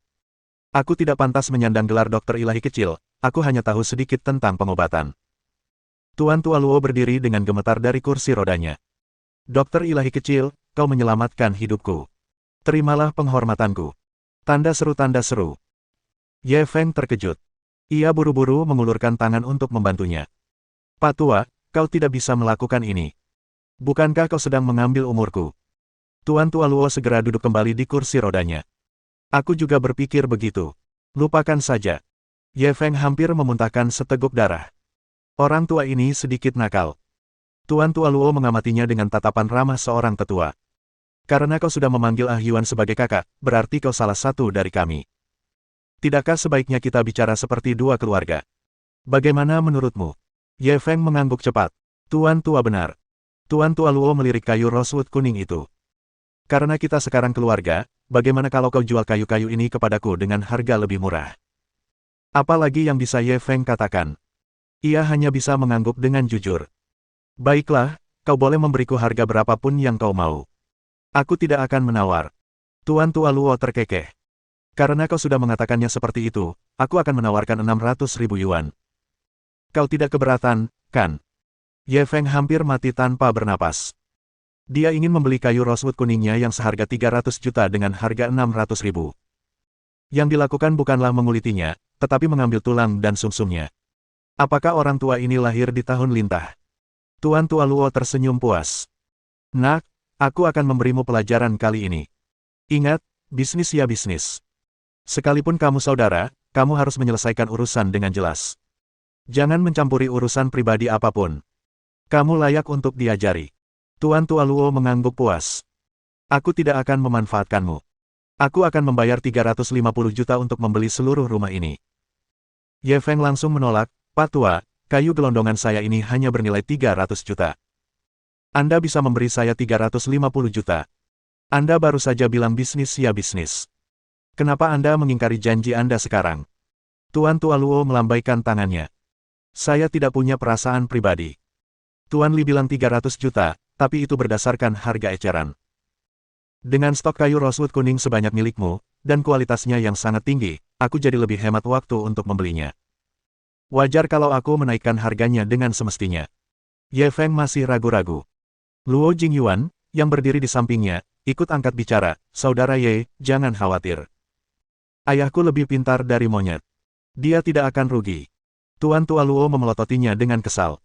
Aku tidak pantas menyandang gelar dokter ilahi kecil, aku hanya tahu sedikit tentang pengobatan. Tuan Tua Luo berdiri dengan gemetar dari kursi rodanya. Dokter ilahi kecil, kau menyelamatkan hidupku. Terimalah penghormatanku. Tanda seru. Ye Feng terkejut. Ia buru-buru mengulurkan tangan untuk membantunya. Pak Tua, kau tidak bisa melakukan ini. Bukankah kau sedang mengambil umurku? Tuan Tua Luo segera duduk kembali di kursi rodanya. Aku juga berpikir begitu. Lupakan saja. Ye Feng hampir memuntahkan seteguk darah. Orang tua ini sedikit nakal. Tuan Tua Luo mengamatinya dengan tatapan ramah seorang tetua. Karena kau sudah memanggil Ah Yuan sebagai kakak, berarti kau salah satu dari kami. Tidakkah sebaiknya kita bicara seperti dua keluarga? Bagaimana menurutmu? Ye Feng mengangguk cepat. Tuan Tua benar. Tuan Tua Luo melirik kayu rosewood kuning itu. Karena kita sekarang keluarga, bagaimana kalau kau jual kayu-kayu ini kepadaku dengan harga lebih murah? Apalagi yang bisa Ye Feng katakan? Ia hanya bisa mengangguk dengan jujur. Baiklah, kau boleh memberiku harga berapapun yang kau mau. Aku tidak akan menawar. Tuan Tua Luo terkekeh. Karena kau sudah mengatakannya seperti itu, aku akan menawarkan 600.000 yuan. Kau tidak keberatan, kan? Ye Feng hampir mati tanpa bernapas. Dia ingin membeli kayu rosewood kuningnya yang seharga 300 juta dengan harga 600.000. Yang dilakukan bukanlah mengulitinya, tetapi mengambil tulang dan sumsumnya. Apakah orang tua ini lahir di tahun lintah? Tuan Tua Luo tersenyum puas. Nak, aku akan memberimu pelajaran kali ini. Ingat, bisnis ya bisnis. Sekalipun kamu saudara, kamu harus menyelesaikan urusan dengan jelas. Jangan mencampuri urusan pribadi apapun. Kamu layak untuk diajari. Tuan Tua Luo mengangguk puas. Aku tidak akan memanfaatkanmu. Aku akan membayar 350 juta untuk membeli seluruh rumah ini. Ye Feng langsung menolak, Pak Tua, kayu gelondongan saya ini hanya bernilai 300 juta. Anda bisa memberi saya 350 juta. Anda baru saja bilang bisnis ya bisnis. Kenapa Anda mengingkari janji Anda sekarang? Tuan Tua Luo melambaikan tangannya. Saya tidak punya perasaan pribadi. Tuan Li bilang 300 juta, tapi itu berdasarkan harga eceran. Dengan stok kayu rosewood kuning sebanyak milikmu, dan kualitasnya yang sangat tinggi, aku jadi lebih hemat waktu untuk membelinya. Wajar kalau aku menaikkan harganya dengan semestinya. Ye Feng masih ragu-ragu. Luo Jingyuan, yang berdiri di sampingnya, ikut angkat bicara, Saudara Ye, jangan khawatir. Ayahku lebih pintar dari monyet. Dia tidak akan rugi. Tuan Tua Luo memelototinya dengan kesal.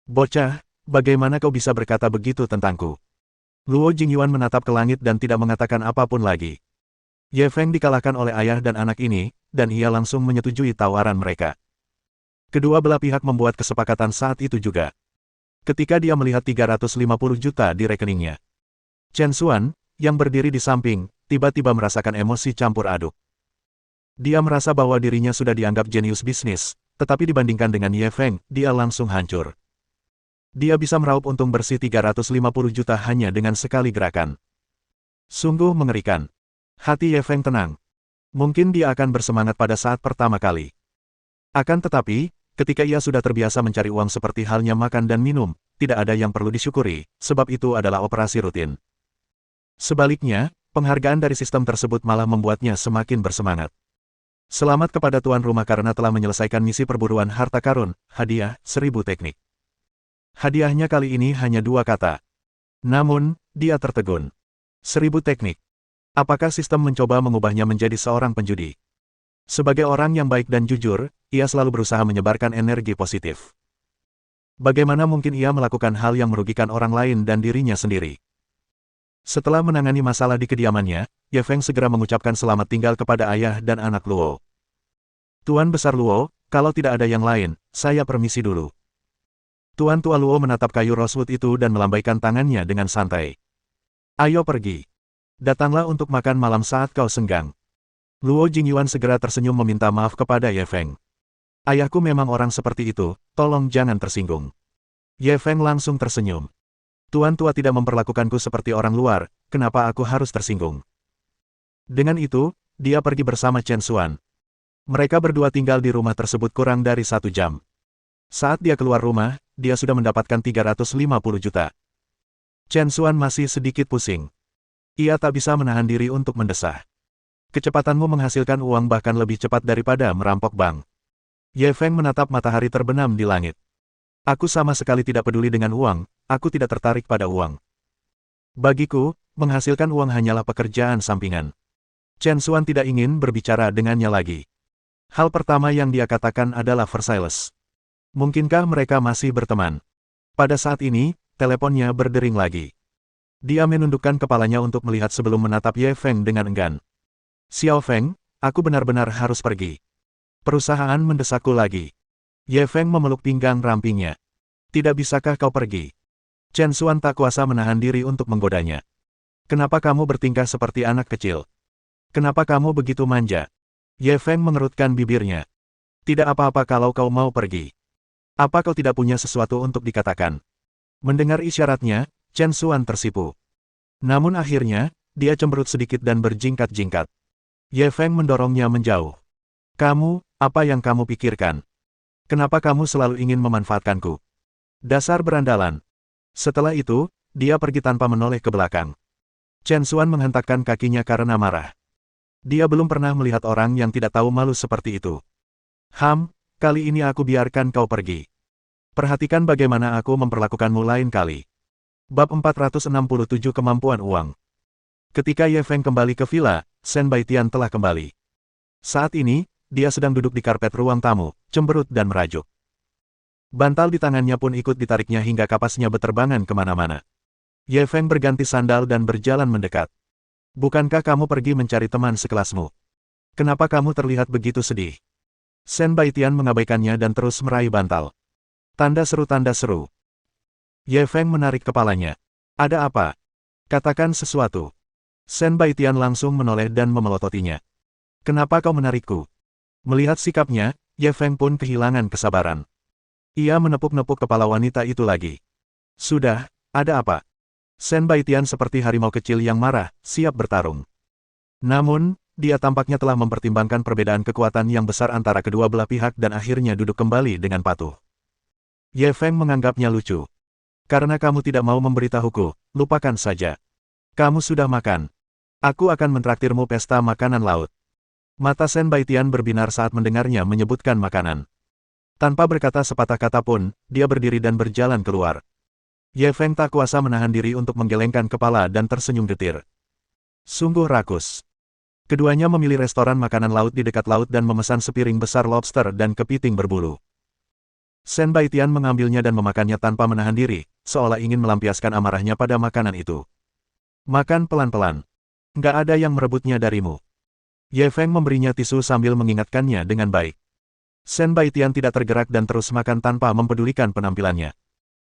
Bocah, bagaimana kau bisa berkata begitu tentangku? Luo Jingyuan menatap ke langit dan tidak mengatakan apapun lagi. Ye Feng dikalahkan oleh ayah dan anak ini, dan ia langsung menyetujui tawaran mereka. Kedua belah pihak membuat kesepakatan saat itu juga. Ketika dia melihat 350 juta di rekeningnya. Chen Xuan, yang berdiri di samping, tiba-tiba merasakan emosi campur aduk. Dia merasa bahwa dirinya sudah dianggap jenius bisnis, tetapi dibandingkan dengan Ye Feng, dia langsung hancur. Dia bisa meraup untung bersih 350 juta hanya dengan sekali gerakan. Sungguh mengerikan. Hati Ye Feng tenang. Mungkin dia akan bersemangat pada saat pertama kali. Akan tetapi, ketika ia sudah terbiasa mencari uang seperti halnya makan dan minum, tidak ada yang perlu disyukuri, sebab itu adalah operasi rutin. Sebaliknya, penghargaan dari sistem tersebut malah membuatnya semakin bersemangat. Selamat kepada tuan rumah karena telah menyelesaikan misi perburuan harta karun, hadiah, 1000 teknik. Hadiahnya kali ini hanya 2 kata. Namun, dia tertegun. 1000 teknik. Apakah sistem mencoba mengubahnya menjadi seorang penjudi? Sebagai orang yang baik dan jujur, ia selalu berusaha menyebarkan energi positif. Bagaimana mungkin ia melakukan hal yang merugikan orang lain dan dirinya sendiri? Setelah menangani masalah di kediamannya, Ye Feng segera mengucapkan selamat tinggal kepada ayah dan anak Luo. Tuan Besar Luo, kalau tidak ada yang lain, saya permisi dulu. Tuan Tua Luo menatap kayu rosewood itu dan melambaikan tangannya dengan santai. Ayo pergi. Datanglah untuk makan malam saat kau senggang. Luo Jingyuan segera tersenyum meminta maaf kepada Ye Feng. Ayahku memang orang seperti itu, tolong jangan tersinggung. Ye Feng langsung tersenyum. Tuan tua tidak memperlakukanku seperti orang luar, kenapa aku harus tersinggung? Dengan itu, dia pergi bersama Chen Xuan. Mereka berdua tinggal di rumah tersebut kurang dari 1 jam. Saat dia keluar rumah, dia sudah mendapatkan 350 juta. Chen Xuan masih sedikit pusing. Ia tak bisa menahan diri untuk mendesah. Kecepatanmu menghasilkan uang bahkan lebih cepat daripada merampok bank. Ye Feng menatap matahari terbenam di langit. Aku sama sekali tidak peduli dengan uang, aku tidak tertarik pada uang. Bagiku, menghasilkan uang hanyalah pekerjaan sampingan. Chen Xuan tidak ingin berbicara dengannya lagi. Hal pertama yang dia katakan adalah Versailles. Mungkinkah mereka masih berteman? Pada saat ini, teleponnya berdering lagi. Dia menundukkan kepalanya untuk melihat sebelum menatap Ye Feng dengan enggan. Xiao Feng, aku benar-benar harus pergi. Perusahaan mendesakku lagi. Ye Feng memeluk pinggang rampingnya. Tidak bisakah kau pergi? Chen Xuan tak kuasa menahan diri untuk menggodanya. Kenapa kamu bertingkah seperti anak kecil? Kenapa kamu begitu manja? Ye Feng mengerutkan bibirnya. Tidak apa-apa kalau kau mau pergi. Apa kau tidak punya sesuatu untuk dikatakan? Mendengar isyaratnya, Chen Xuan tersipu. Namun akhirnya, dia cemberut sedikit dan berjingkat-jingkat. Ye Feng mendorongnya menjauh. Kamu, apa yang kamu pikirkan? Kenapa kamu selalu ingin memanfaatkanku? Dasar berandalan. Setelah itu, dia pergi tanpa menoleh ke belakang. Chen Xuan menghentakkan kakinya karena marah. Dia belum pernah melihat orang yang tidak tahu malu seperti itu. Kali ini aku biarkan kau pergi. Perhatikan bagaimana aku memperlakukanmu lain kali. Bab 467 Kemampuan Uang. Ketika Ye Feng kembali ke villa, Shen Baitian telah kembali. Saat ini, dia sedang duduk di karpet ruang tamu, cemberut dan merajuk. Bantal di tangannya pun ikut ditariknya hingga kapasnya beterbangan kemana-mana. Ye Feng berganti sandal dan berjalan mendekat. Bukankah kamu pergi mencari teman sekelasmu? Kenapa kamu terlihat begitu sedih? Shen Baitian mengabaikannya dan terus meraih bantal. Tanda seru. Ye Feng menarik kepalanya. Ada apa? Katakan sesuatu. Shen Baitian langsung menoleh dan memelototinya. Kenapa kau menarikku? Melihat sikapnya, Ye Feng pun kehilangan kesabaran. Ia menepuk-nepuk kepala wanita itu lagi. Sudah, ada apa? Shen Baitian seperti harimau kecil yang marah, siap bertarung. Namun, dia tampaknya telah mempertimbangkan perbedaan kekuatan yang besar antara kedua belah pihak dan akhirnya duduk kembali dengan patuh. Ye Feng menganggapnya lucu. Karena kamu tidak mau memberitahuku, lupakan saja. Kamu sudah makan. Aku akan mentraktirmu pesta makanan laut. Mata Shen Baitian berbinar saat mendengarnya menyebutkan makanan. Tanpa berkata sepatah kata pun, dia berdiri dan berjalan keluar. Ye Feng tak kuasa menahan diri untuk menggelengkan kepala dan tersenyum getir. Sungguh rakus. Keduanya memilih restoran makanan laut di dekat laut dan memesan sepiring besar lobster dan kepiting berbulu. Shen Baitian mengambilnya dan memakannya tanpa menahan diri, seolah ingin melampiaskan amarahnya pada makanan itu. Makan pelan-pelan. Nggak ada yang merebutnya darimu. Ye Feng memberinya tisu sambil mengingatkannya dengan baik. Shen Baitian tidak tergerak dan terus makan tanpa mempedulikan penampilannya.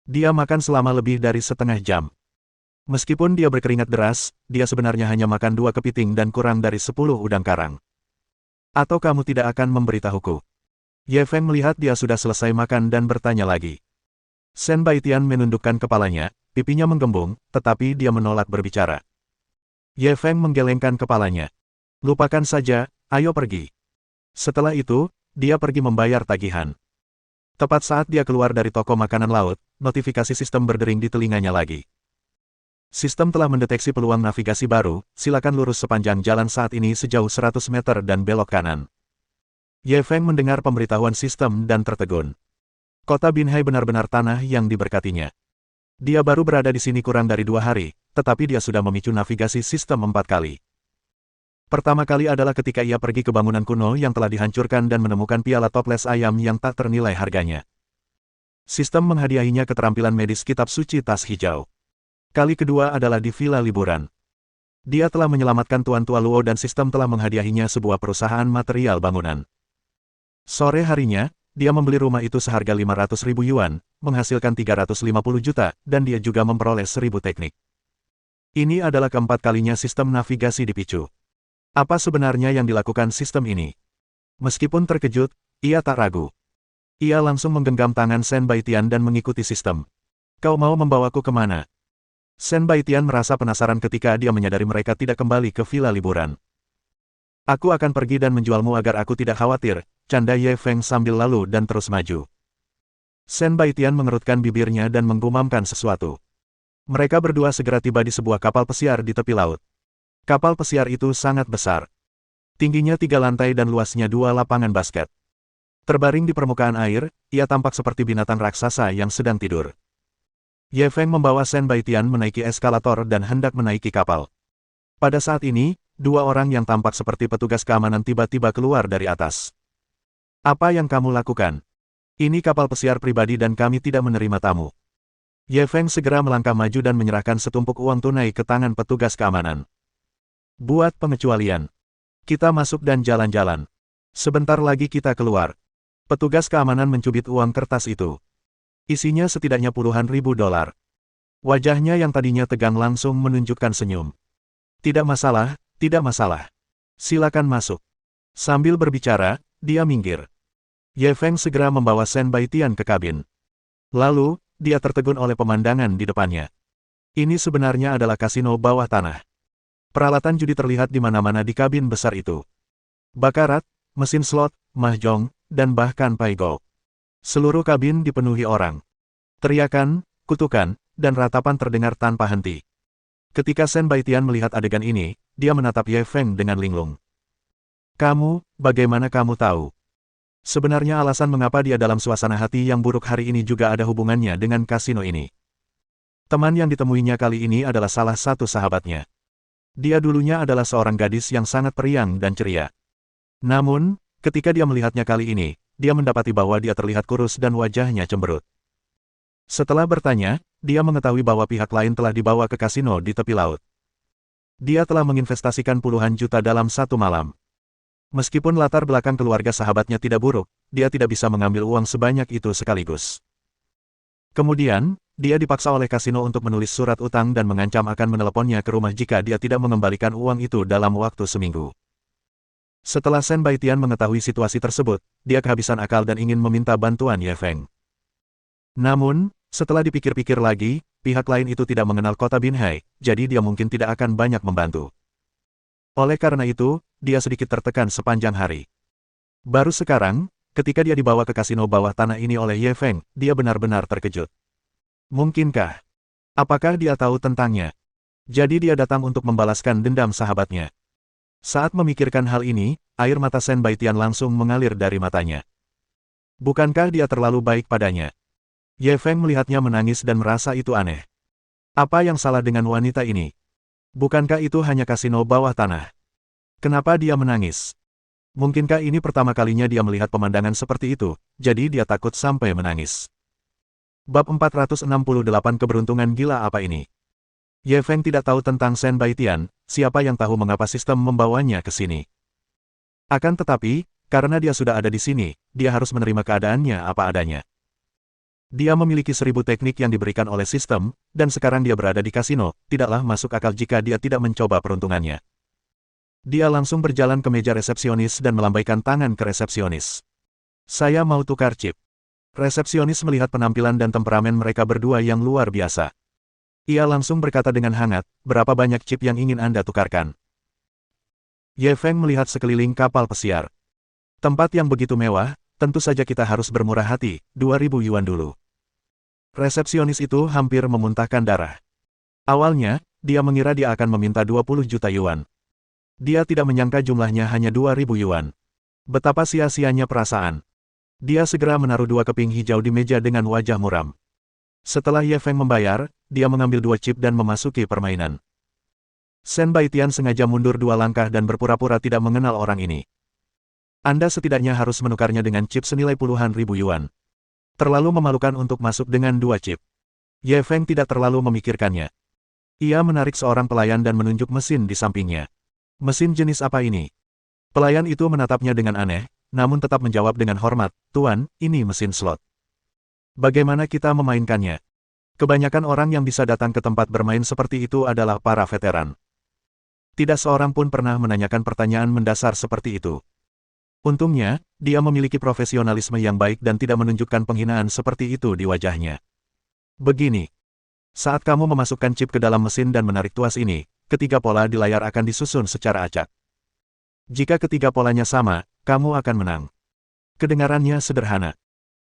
Dia makan selama lebih dari setengah jam. Meskipun dia berkeringat deras, dia sebenarnya hanya makan 2 kepiting dan kurang dari 10 udang karang. Atau kamu tidak akan memberitahuku? Ye Feng melihat dia sudah selesai makan dan bertanya lagi. Shen Baitian menundukkan kepalanya, pipinya menggembung, tetapi dia menolak berbicara. Ye Feng menggelengkan kepalanya. Lupakan saja, ayo pergi. Setelah itu, dia pergi membayar tagihan. Tepat saat dia keluar dari toko makanan laut, notifikasi sistem berdering di telinganya lagi. Sistem telah mendeteksi peluang navigasi baru, silakan lurus sepanjang jalan saat ini sejauh 100 meter dan belok kanan. Ye Feng mendengar pemberitahuan sistem dan tertegun. Kota Binhai benar-benar tanah yang diberkatinya. Dia baru berada di sini kurang dari 2 hari, tetapi dia sudah memicu navigasi sistem 4 kali. Pertama kali adalah ketika ia pergi ke bangunan kuno yang telah dihancurkan dan menemukan piala toples ayam yang tak ternilai harganya. Sistem menghadiahinya keterampilan medis kitab suci tas hijau. Kali kedua adalah di villa liburan. Dia telah menyelamatkan Tuan Tua Luo dan sistem telah menghadiahinya sebuah perusahaan material bangunan. Sore harinya, dia membeli rumah itu seharga 500.000 yuan, menghasilkan 350 juta, dan dia juga memperoleh 1000 teknik. Ini adalah keempat kalinya sistem navigasi dipicu. Apa sebenarnya yang dilakukan sistem ini? Meskipun terkejut, ia tak ragu. Ia langsung menggenggam tangan Shen Baitian dan mengikuti sistem. Kau mau membawaku kemana? Shen Baitian merasa penasaran ketika dia menyadari mereka tidak kembali ke villa liburan. Aku akan pergi dan menjualmu agar aku tidak khawatir, canda Ye Feng sambil lalu dan terus maju. Shen Baitian mengerutkan bibirnya dan menggumamkan sesuatu. Mereka berdua segera tiba di sebuah kapal pesiar di tepi laut. Kapal pesiar itu sangat besar. Tingginya 3 lantai dan luasnya 2 lapangan basket. Terbaring di permukaan air, ia tampak seperti binatang raksasa yang sedang tidur. Ye Feng membawa Shen Baitian menaiki eskalator dan hendak menaiki kapal. Pada saat ini, 2 orang yang tampak seperti petugas keamanan tiba-tiba keluar dari atas. Apa yang kamu lakukan? Ini kapal pesiar pribadi dan kami tidak menerima tamu. Ye Feng segera melangkah maju dan menyerahkan setumpuk uang tunai ke tangan petugas keamanan. Buat pengecualian. Kita masuk dan jalan-jalan. Sebentar lagi kita keluar. Petugas keamanan mencubit uang kertas itu. Isinya setidaknya puluhan ribu dolar. Wajahnya yang tadinya tegang langsung menunjukkan senyum. Tidak masalah, tidak masalah. Silakan masuk. Sambil berbicara, dia minggir. Ye Feng segera membawa Shen Baitian ke kabin. Lalu, dia tertegun oleh pemandangan di depannya. Ini sebenarnya adalah kasino bawah tanah. Peralatan judi terlihat di mana-mana di kabin besar itu. Bakarat, mesin slot, mahjong, dan bahkan paigou. Seluruh kabin dipenuhi orang. Teriakan, kutukan, dan ratapan terdengar tanpa henti. Ketika Shen Baitian melihat adegan ini, dia menatap Ye Feng dengan linglung. Kamu, bagaimana kamu tahu? Sebenarnya alasan mengapa dia dalam suasana hati yang buruk hari ini juga ada hubungannya dengan kasino ini. Teman yang ditemuinya kali ini adalah salah satu sahabatnya. Dia dulunya adalah seorang gadis yang sangat periang dan ceria. Namun, ketika dia melihatnya kali ini, dia mendapati bahwa dia terlihat kurus dan wajahnya cemberut. Setelah bertanya, dia mengetahui bahwa pihak lain telah dibawa ke kasino di tepi laut. Dia telah menginvestasikan puluhan juta dalam satu malam. Meskipun latar belakang keluarga sahabatnya tidak buruk, dia tidak bisa mengambil uang sebanyak itu sekaligus. Kemudian, dia dipaksa oleh kasino untuk menulis surat utang dan mengancam akan meneleponnya ke rumah jika dia tidak mengembalikan uang itu dalam waktu seminggu. Setelah Shen Baitian mengetahui situasi tersebut, dia kehabisan akal dan ingin meminta bantuan Ye Feng. Namun, setelah dipikir-pikir lagi, pihak lain itu tidak mengenal kota Binhai, jadi dia mungkin tidak akan banyak membantu. Oleh karena itu, dia sedikit tertekan sepanjang hari. Baru sekarang, ketika dia dibawa ke kasino bawah tanah ini oleh Ye Feng, dia benar-benar terkejut. Mungkinkah? Apakah dia tahu tentangnya? Jadi dia datang untuk membalaskan dendam sahabatnya. Saat memikirkan hal ini, air mata Shen Baitian langsung mengalir dari matanya. Bukankah dia terlalu baik padanya? Ye Feng melihatnya menangis dan merasa itu aneh. Apa yang salah dengan wanita ini? Bukankah itu hanya kasino bawah tanah? Kenapa dia menangis? Mungkinkah ini pertama kalinya dia melihat pemandangan seperti itu, jadi dia takut sampai menangis. Bab 468 Keberuntungan Gila Apa Ini? Ye Feng tidak tahu tentang Shen Baitian, siapa yang tahu mengapa sistem membawanya ke sini. Akan tetapi, karena dia sudah ada di sini, dia harus menerima keadaannya apa adanya. Dia memiliki 1000 teknik yang diberikan oleh sistem, dan sekarang dia berada di kasino, tidaklah masuk akal jika dia tidak mencoba peruntungannya. Dia langsung berjalan ke meja resepsionis dan melambaikan tangan ke resepsionis. Saya mau tukar chip. Resepsionis melihat penampilan dan temperamen mereka berdua yang luar biasa. Ia langsung berkata dengan hangat, berapa banyak chip yang ingin Anda tukarkan? Ye Feng melihat sekeliling kapal pesiar. Tempat yang begitu mewah, tentu saja kita harus bermurah hati, 2.000 yuan dulu. Resepsionis itu hampir memuntahkan darah. Awalnya, dia mengira dia akan meminta 20 juta yuan. Dia tidak menyangka jumlahnya hanya 2.000 yuan. Betapa sia-sianya perasaan. Dia segera menaruh 2 keping hijau di meja dengan wajah muram. Setelah Ye Feng membayar, dia mengambil 2 chip dan memasuki permainan. Shen Baitian sengaja mundur 2 langkah dan berpura-pura tidak mengenal orang ini. Anda setidaknya harus menukarnya dengan chip senilai puluhan ribu yuan. Terlalu memalukan untuk masuk dengan 2 chip. Ye Feng tidak terlalu memikirkannya. Ia menarik seorang pelayan dan menunjuk mesin di sampingnya. Mesin jenis apa ini? Pelayan itu menatapnya dengan aneh, namun tetap menjawab dengan hormat, Tuan, ini mesin slot. Bagaimana kita memainkannya? Kebanyakan orang yang bisa datang ke tempat bermain seperti itu adalah para veteran. Tidak seorang pun pernah menanyakan pertanyaan mendasar seperti itu. Untungnya, dia memiliki profesionalisme yang baik dan tidak menunjukkan penghinaan seperti itu di wajahnya. Begini. Saat kamu memasukkan chip ke dalam mesin dan menarik tuas ini, ketiga pola di layar akan disusun secara acak. Jika ketiga polanya sama, kamu akan menang. Kedengarannya sederhana.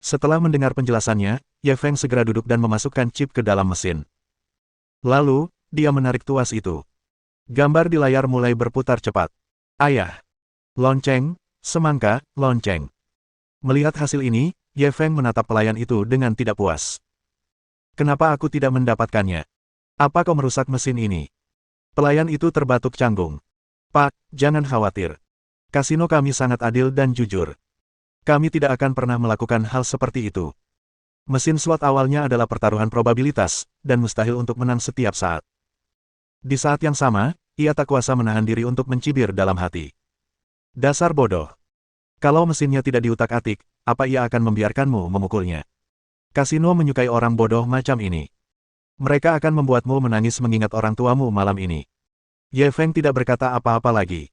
Setelah mendengar penjelasannya, Ye Feng segera duduk dan memasukkan chip ke dalam mesin. Lalu, dia menarik tuas itu. Gambar di layar mulai berputar cepat. Ayah. Lonceng, semangka, lonceng. Melihat hasil ini, Ye Feng menatap pelayan itu dengan tidak puas. Kenapa aku tidak mendapatkannya? Apa kau merusak mesin ini? Pelayan itu terbatuk canggung. Pak, jangan khawatir. Kasino kami sangat adil dan jujur. Kami tidak akan pernah melakukan hal seperti itu. Mesin slot awalnya adalah pertaruhan probabilitas, dan mustahil untuk menang setiap saat. Di saat yang sama, ia tak kuasa menahan diri untuk mencibir dalam hati. Dasar bodoh. Kalau mesinnya tidak diutak-atik, apa ia akan membiarkanmu memukulnya? Kasino menyukai orang bodoh macam ini. Mereka akan membuatmu menangis mengingat orang tuamu malam ini. Ye Feng tidak berkata apa-apa lagi.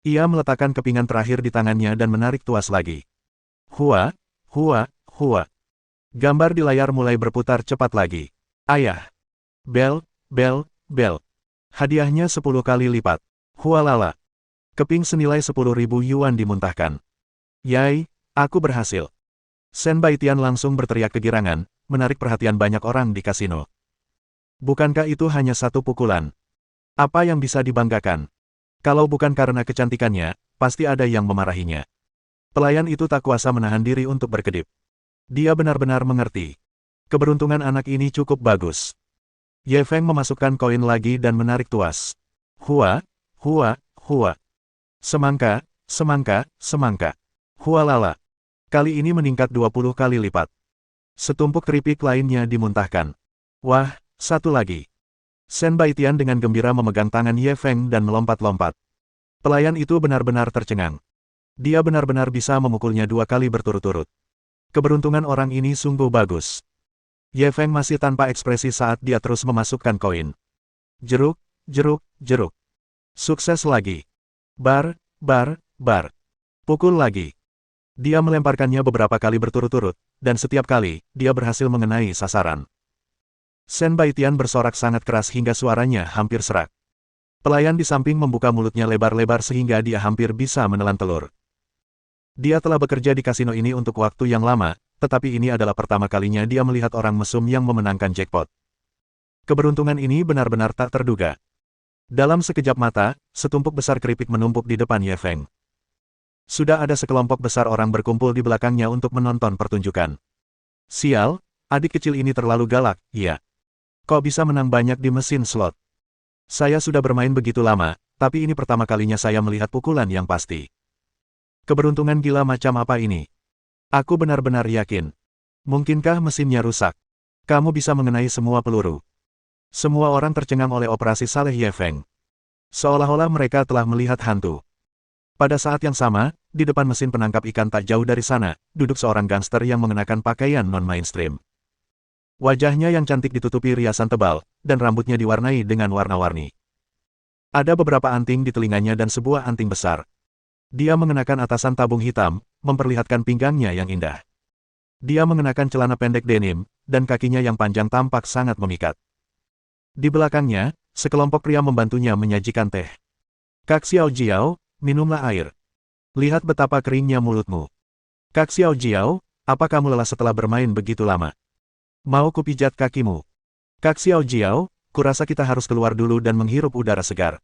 Ia meletakkan kepingan terakhir di tangannya dan menarik tuas lagi. Hua, hua, hua. Gambar di layar mulai berputar cepat lagi. Ayah. Bel, bel, bel. Hadiahnya 10 kali lipat. Hualala. Keping senilai 10.000 yuan dimuntahkan. Yai, aku berhasil. Shen Baitian langsung berteriak kegirangan, menarik perhatian banyak orang di kasino. Bukankah itu hanya satu pukulan? Apa yang bisa dibanggakan? Kalau bukan karena kecantikannya, pasti ada yang memarahinya. Pelayan itu tak kuasa menahan diri untuk berkedip. Dia benar-benar mengerti. Keberuntungan anak ini cukup bagus. Ye Feng memasukkan koin lagi dan menarik tuas. Hua, hua, hua. Semangka, semangka, semangka. Hualala. Kali ini meningkat 20 kali lipat. Setumpuk keripik lainnya dimuntahkan. Wah, satu lagi. Shen Baitian dengan gembira memegang tangan Ye Feng dan melompat-lompat. Pelayan itu benar-benar tercengang. Dia benar-benar bisa memukulnya 2 kali berturut-turut. Keberuntungan orang ini sungguh bagus. Ye Feng masih tanpa ekspresi saat dia terus memasukkan koin. Jeruk, jeruk, jeruk. Sukses lagi. Bar, bar, bar. Pukul lagi. Dia melemparkannya beberapa kali berturut-turut, dan setiap kali, dia berhasil mengenai sasaran. Shen Baitian bersorak sangat keras hingga suaranya hampir serak. Pelayan di samping membuka mulutnya lebar-lebar sehingga dia hampir bisa menelan telur. Dia telah bekerja di kasino ini untuk waktu yang lama, tetapi ini adalah pertama kalinya dia melihat orang mesum yang memenangkan jackpot. Keberuntungan ini benar-benar tak terduga. Dalam sekejap mata, setumpuk besar keripik menumpuk di depan Ye Feng. Sudah ada sekelompok besar orang berkumpul di belakangnya untuk menonton pertunjukan. Sial, adik kecil ini terlalu galak, iya. Kok bisa menang banyak di mesin slot? Saya sudah bermain begitu lama, tapi ini pertama kalinya saya melihat pukulan yang pasti. Keberuntungan gila macam apa ini? Aku benar-benar yakin. Mungkinkah mesinnya rusak? Kamu bisa mengenai semua peluru. Semua orang tercengang oleh operasi saleh Ye Feng. Seolah-olah mereka telah melihat hantu. Pada saat yang sama, di depan mesin penangkap ikan tak jauh dari sana, duduk seorang gangster yang mengenakan pakaian non-mainstream. Wajahnya yang cantik ditutupi riasan tebal, dan rambutnya diwarnai dengan warna-warni. Ada beberapa anting di telinganya dan sebuah anting besar. Dia mengenakan atasan tabung hitam, memperlihatkan pinggangnya yang indah. Dia mengenakan celana pendek denim, dan kakinya yang panjang tampak sangat memikat. Di belakangnya, sekelompok pria membantunya menyajikan teh. Kak Xiao Jiao, minumlah air. Lihat betapa keringnya mulutmu. Kak Xiao Jiao, apa kamu lelah setelah bermain begitu lama? Mau kupijat kakimu? Kak Xiao Jiao, kurasa kita harus keluar dulu dan menghirup udara segar.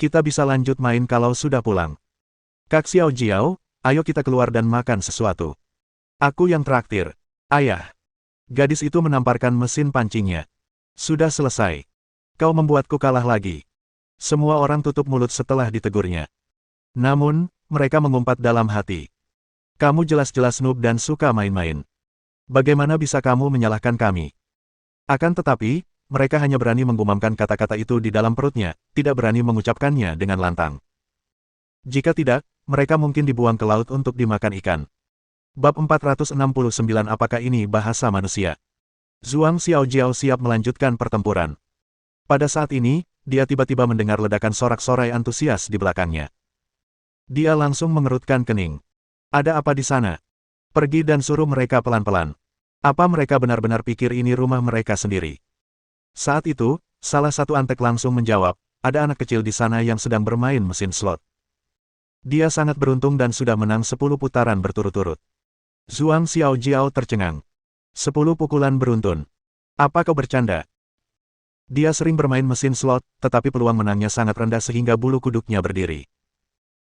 Kita bisa lanjut main kalau sudah pulang. Kak Xiao Jiao, ayo kita keluar dan makan sesuatu. Aku yang traktir. Ayah. Gadis itu menamparkan mesin pancingnya. Sudah selesai. Kau membuatku kalah lagi. Semua orang tutup mulut setelah ditegurnya. Namun, mereka mengumpat dalam hati. Kamu jelas-jelas noob dan suka main-main. Bagaimana bisa kamu menyalahkan kami? Akan tetapi, mereka hanya berani menggumamkan kata-kata itu di dalam perutnya, tidak berani mengucapkannya dengan lantang. Jika tidak, mereka mungkin dibuang ke laut untuk dimakan ikan. Bab 469. Apakah ini bahasa manusia? Zhuang Xiaojiao siap melanjutkan pertempuran. Pada saat ini, dia tiba-tiba mendengar ledakan sorak-sorai antusias di belakangnya. Dia langsung mengerutkan kening. Ada apa di sana? Pergi dan suruh mereka pelan-pelan. Apa mereka benar-benar pikir ini rumah mereka sendiri? Saat itu, salah satu antek langsung menjawab, ada anak kecil di sana yang sedang bermain mesin slot. Dia sangat beruntung dan sudah menang 10 putaran berturut-turut. Zhuang Xiaojiao tercengang. 10 pukulan beruntun. Apa kau bercanda? Dia sering bermain mesin slot, tetapi peluang menangnya sangat rendah sehingga bulu kuduknya berdiri.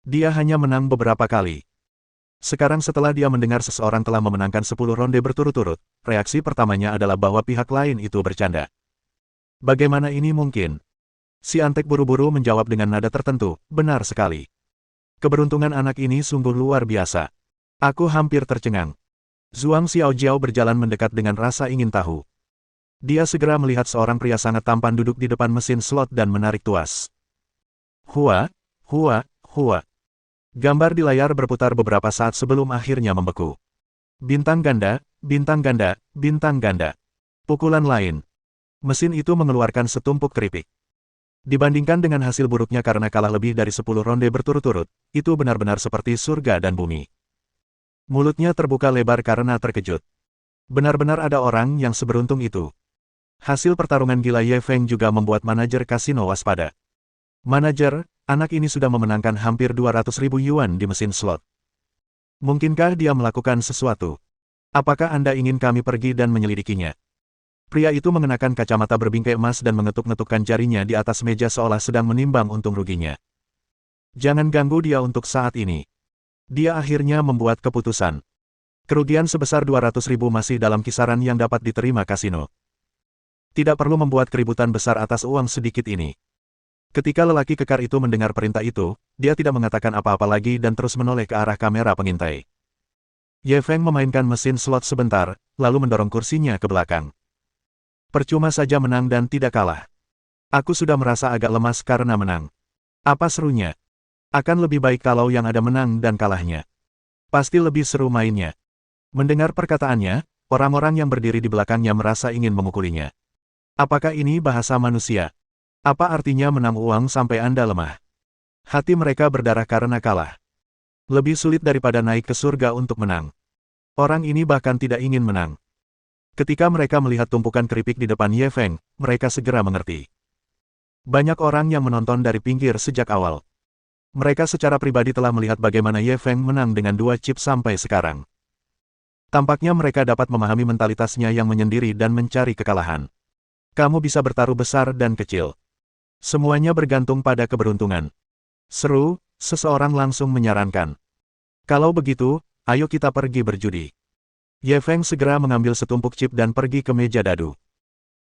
Dia hanya menang beberapa kali. Sekarang setelah dia mendengar seseorang telah memenangkan 10 ronde berturut-turut, reaksi pertamanya adalah bahwa pihak lain itu bercanda. Bagaimana ini mungkin? Si antek buru-buru menjawab dengan nada tertentu, benar sekali. Keberuntungan anak ini sungguh luar biasa. Aku hampir tercengang. Zhuang Xiaojiao berjalan mendekat dengan rasa ingin tahu. Dia segera melihat seorang pria sangat tampan duduk di depan mesin slot dan menarik tuas. Hua, hua, hua. Gambar di layar berputar beberapa saat sebelum akhirnya membeku. Bintang ganda, bintang ganda, bintang ganda. Pukulan lain. Mesin itu mengeluarkan setumpuk keripik. Dibandingkan dengan hasil buruknya karena kalah lebih dari 10 ronde berturut-turut, itu benar-benar seperti surga dan bumi. Mulutnya terbuka lebar karena terkejut. Benar-benar ada orang yang seberuntung itu. Hasil pertarungan gila Ye Feng juga membuat manajer kasino waspada. Manajer, anak ini sudah memenangkan hampir 200.000 yuan di mesin slot. Mungkinkah dia melakukan sesuatu? Apakah Anda ingin kami pergi dan menyelidikinya? Pria itu mengenakan kacamata berbingkai emas dan mengetuk-ngetukkan jarinya di atas meja seolah sedang menimbang untung ruginya. Jangan ganggu dia untuk saat ini. Dia akhirnya membuat keputusan. Kerugian sebesar 200.000 masih dalam kisaran yang dapat diterima kasino. Tidak perlu membuat keributan besar atas uang sedikit ini. Ketika lelaki kekar itu mendengar perintah itu, dia tidak mengatakan apa-apa lagi dan terus menoleh ke arah kamera pengintai. Ye Feng memainkan mesin slot sebentar, lalu mendorong kursinya ke belakang. Percuma saja menang dan tidak kalah. Aku sudah merasa agak lemas karena menang. Apa serunya? Akan lebih baik kalau yang ada menang dan kalahnya. Pasti lebih seru mainnya. Mendengar perkataannya, orang-orang yang berdiri di belakangnya merasa ingin memukulinya. Apakah ini bahasa manusia? Apa artinya menang uang sampai Anda lemah? Hati mereka berdarah karena kalah. Lebih sulit daripada naik ke surga untuk menang. Orang ini bahkan tidak ingin menang. Ketika mereka melihat tumpukan keripik di depan Ye Feng, mereka segera mengerti. Banyak orang yang menonton dari pinggir sejak awal. Mereka secara pribadi telah melihat bagaimana Ye Feng menang dengan 2 chip sampai sekarang. Tampaknya mereka dapat memahami mentalitasnya yang menyendiri dan mencari kekalahan. Kamu bisa bertaruh besar dan kecil. Semuanya bergantung pada keberuntungan. Seru, seseorang langsung menyarankan. Kalau begitu, ayo kita pergi berjudi. Ye Feng segera mengambil setumpuk chip dan pergi ke meja dadu.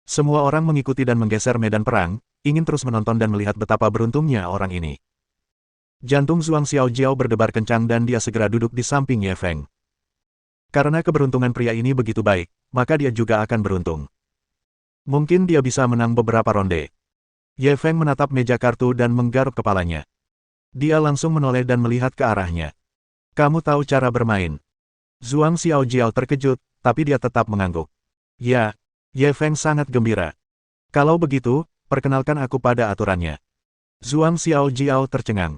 Semua orang mengikuti dan menggeser medan perang, ingin terus menonton dan melihat betapa beruntungnya orang ini. Jantung Zhuang Xiaojiao berdebar kencang dan dia segera duduk di samping Ye Feng. Karena keberuntungan pria ini begitu baik, maka dia juga akan beruntung. Mungkin dia bisa menang beberapa ronde. Ye Feng menatap meja kartu dan menggaruk kepalanya. Dia langsung menoleh dan melihat ke arahnya. Kamu tahu cara bermain. Zhuang Xiaojiao terkejut, tapi dia tetap mengangguk. Ya, Ye Feng sangat gembira. Kalau begitu, perkenalkan aku pada aturannya. Zhuang Xiaojiao tercengang.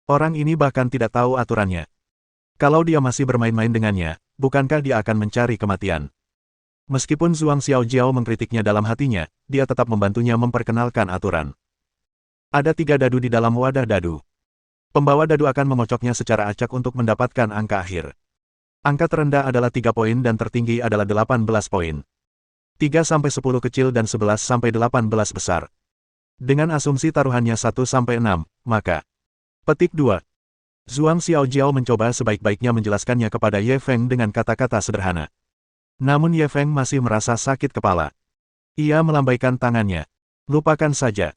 Orang ini bahkan tidak tahu aturannya. Kalau dia masih bermain-main dengannya, bukankah dia akan mencari kematian? Meskipun Zhuang Xiaojiao mengkritiknya dalam hatinya, dia tetap membantunya memperkenalkan aturan. Ada 3 dadu di dalam wadah dadu. Pembawa dadu akan mengocoknya secara acak untuk mendapatkan angka akhir. Angka terendah adalah 3 poin dan tertinggi adalah 18 poin. 3-10 kecil dan 11-18 besar. Dengan asumsi taruhannya 1-6, maka. Petik 2. Zhuang Xiaojiao mencoba sebaik-baiknya menjelaskannya kepada Ye Feng dengan kata-kata sederhana. Namun Ye Feng masih merasa sakit kepala. Ia melambaikan tangannya. Lupakan saja.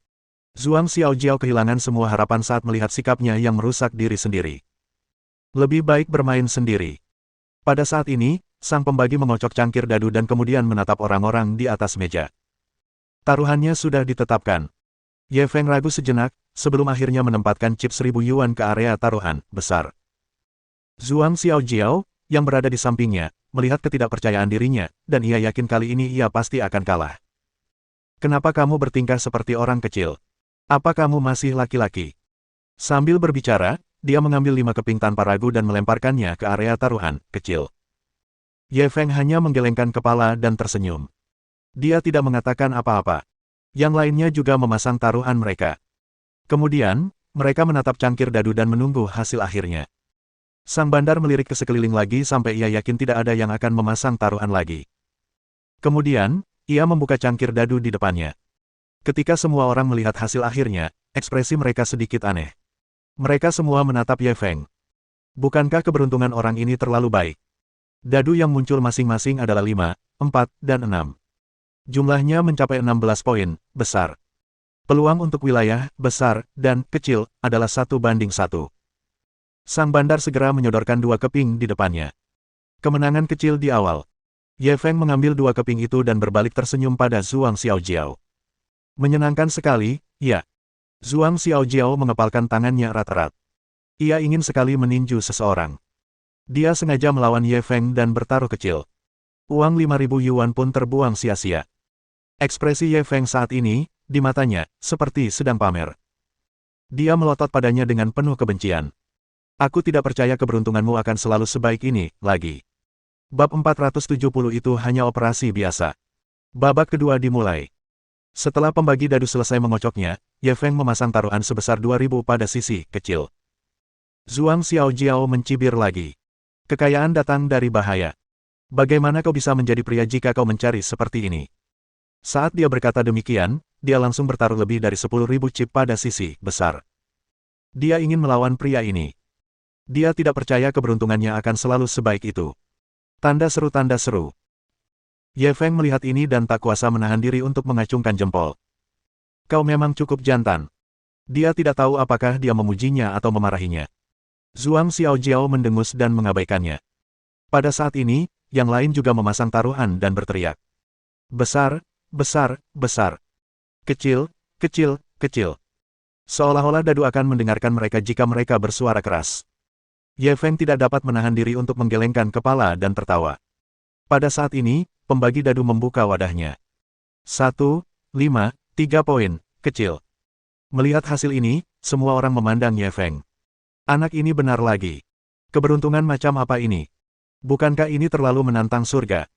Zhuang Xiaojiao kehilangan semua harapan saat melihat sikapnya yang merusak diri sendiri. Lebih baik bermain sendiri. Pada saat ini, sang pembagi mengocok cangkir dadu dan kemudian menatap orang-orang di atas meja. Taruhannya sudah ditetapkan. Ye Feng ragu sejenak, sebelum akhirnya menempatkan chip 1000 yuan ke area taruhan besar. Zhuang Xiaojiao, yang berada di sampingnya, melihat ketidakpercayaan dirinya, dan ia yakin kali ini ia pasti akan kalah. Kenapa kamu bertingkah seperti orang kecil? Apa kamu masih laki-laki? Sambil berbicara, dia mengambil 5 keping tanpa ragu dan melemparkannya ke area taruhan kecil. Ye Feng hanya menggelengkan kepala dan tersenyum. Dia tidak mengatakan apa-apa. Yang lainnya juga memasang taruhan mereka. Kemudian, mereka menatap cangkir dadu dan menunggu hasil akhirnya. Sang bandar melirik ke sekeliling lagi sampai ia yakin tidak ada yang akan memasang taruhan lagi. Kemudian, ia membuka cangkir dadu di depannya. Ketika semua orang melihat hasil akhirnya, ekspresi mereka sedikit aneh. Mereka semua menatap Ye Feng. Bukankah keberuntungan orang ini terlalu baik? Dadu yang muncul masing-masing adalah 5, 4, dan 6. Jumlahnya mencapai 16 poin, besar. Peluang untuk wilayah, besar, dan kecil, adalah 1:1. Sang bandar segera menyodorkan 2 keping di depannya. Kemenangan kecil di awal. Ye Feng mengambil 2 keping itu dan berbalik tersenyum pada Zhuang Xiaojiao. Menyenangkan sekali, ya. Zhuang Xiaojiao mengepalkan tangannya erat-erat. Ia ingin sekali meninju seseorang. Dia sengaja melawan Ye Feng dan bertaruh kecil. Uang 5.000 yuan pun terbuang sia-sia. Ekspresi Ye Feng saat ini, di matanya, seperti sedang pamer. Dia melotot padanya dengan penuh kebencian. Aku tidak percaya keberuntunganmu akan selalu sebaik ini, lagi. Bab 470 itu hanya operasi biasa. Babak kedua dimulai. Setelah pembagi dadu selesai mengocoknya, Ye Feng memasang taruhan sebesar 2.000 pada sisi kecil. Zhuang Xiaojiao mencibir lagi. Kekayaan datang dari bahaya. Bagaimana kau bisa menjadi pria jika kau mencari seperti ini? Saat dia berkata demikian, dia langsung bertaruh lebih dari 10.000 chip pada sisi besar. Dia ingin melawan pria ini. Dia tidak percaya keberuntungannya akan selalu sebaik itu. Tanda seru tanda seru. Ye Feng melihat ini dan tak kuasa menahan diri untuk mengacungkan jempol. Kau memang cukup jantan. Dia tidak tahu apakah dia memujinya atau memarahinya. Zhuang Xiaojiao mendengus dan mengabaikannya. Pada saat ini, yang lain juga memasang taruhan dan berteriak. Besar, besar, besar. Kecil, kecil, kecil. Seolah-olah dadu akan mendengarkan mereka jika mereka bersuara keras. Ye Feng tidak dapat menahan diri untuk menggelengkan kepala dan tertawa. Pada saat ini, pembagi dadu membuka wadahnya. 1, 5, 3 poin, kecil. Melihat hasil ini, semua orang memandang Ye Feng. Anak ini benar lagi. Keberuntungan macam apa ini? Bukankah ini terlalu menantang surga?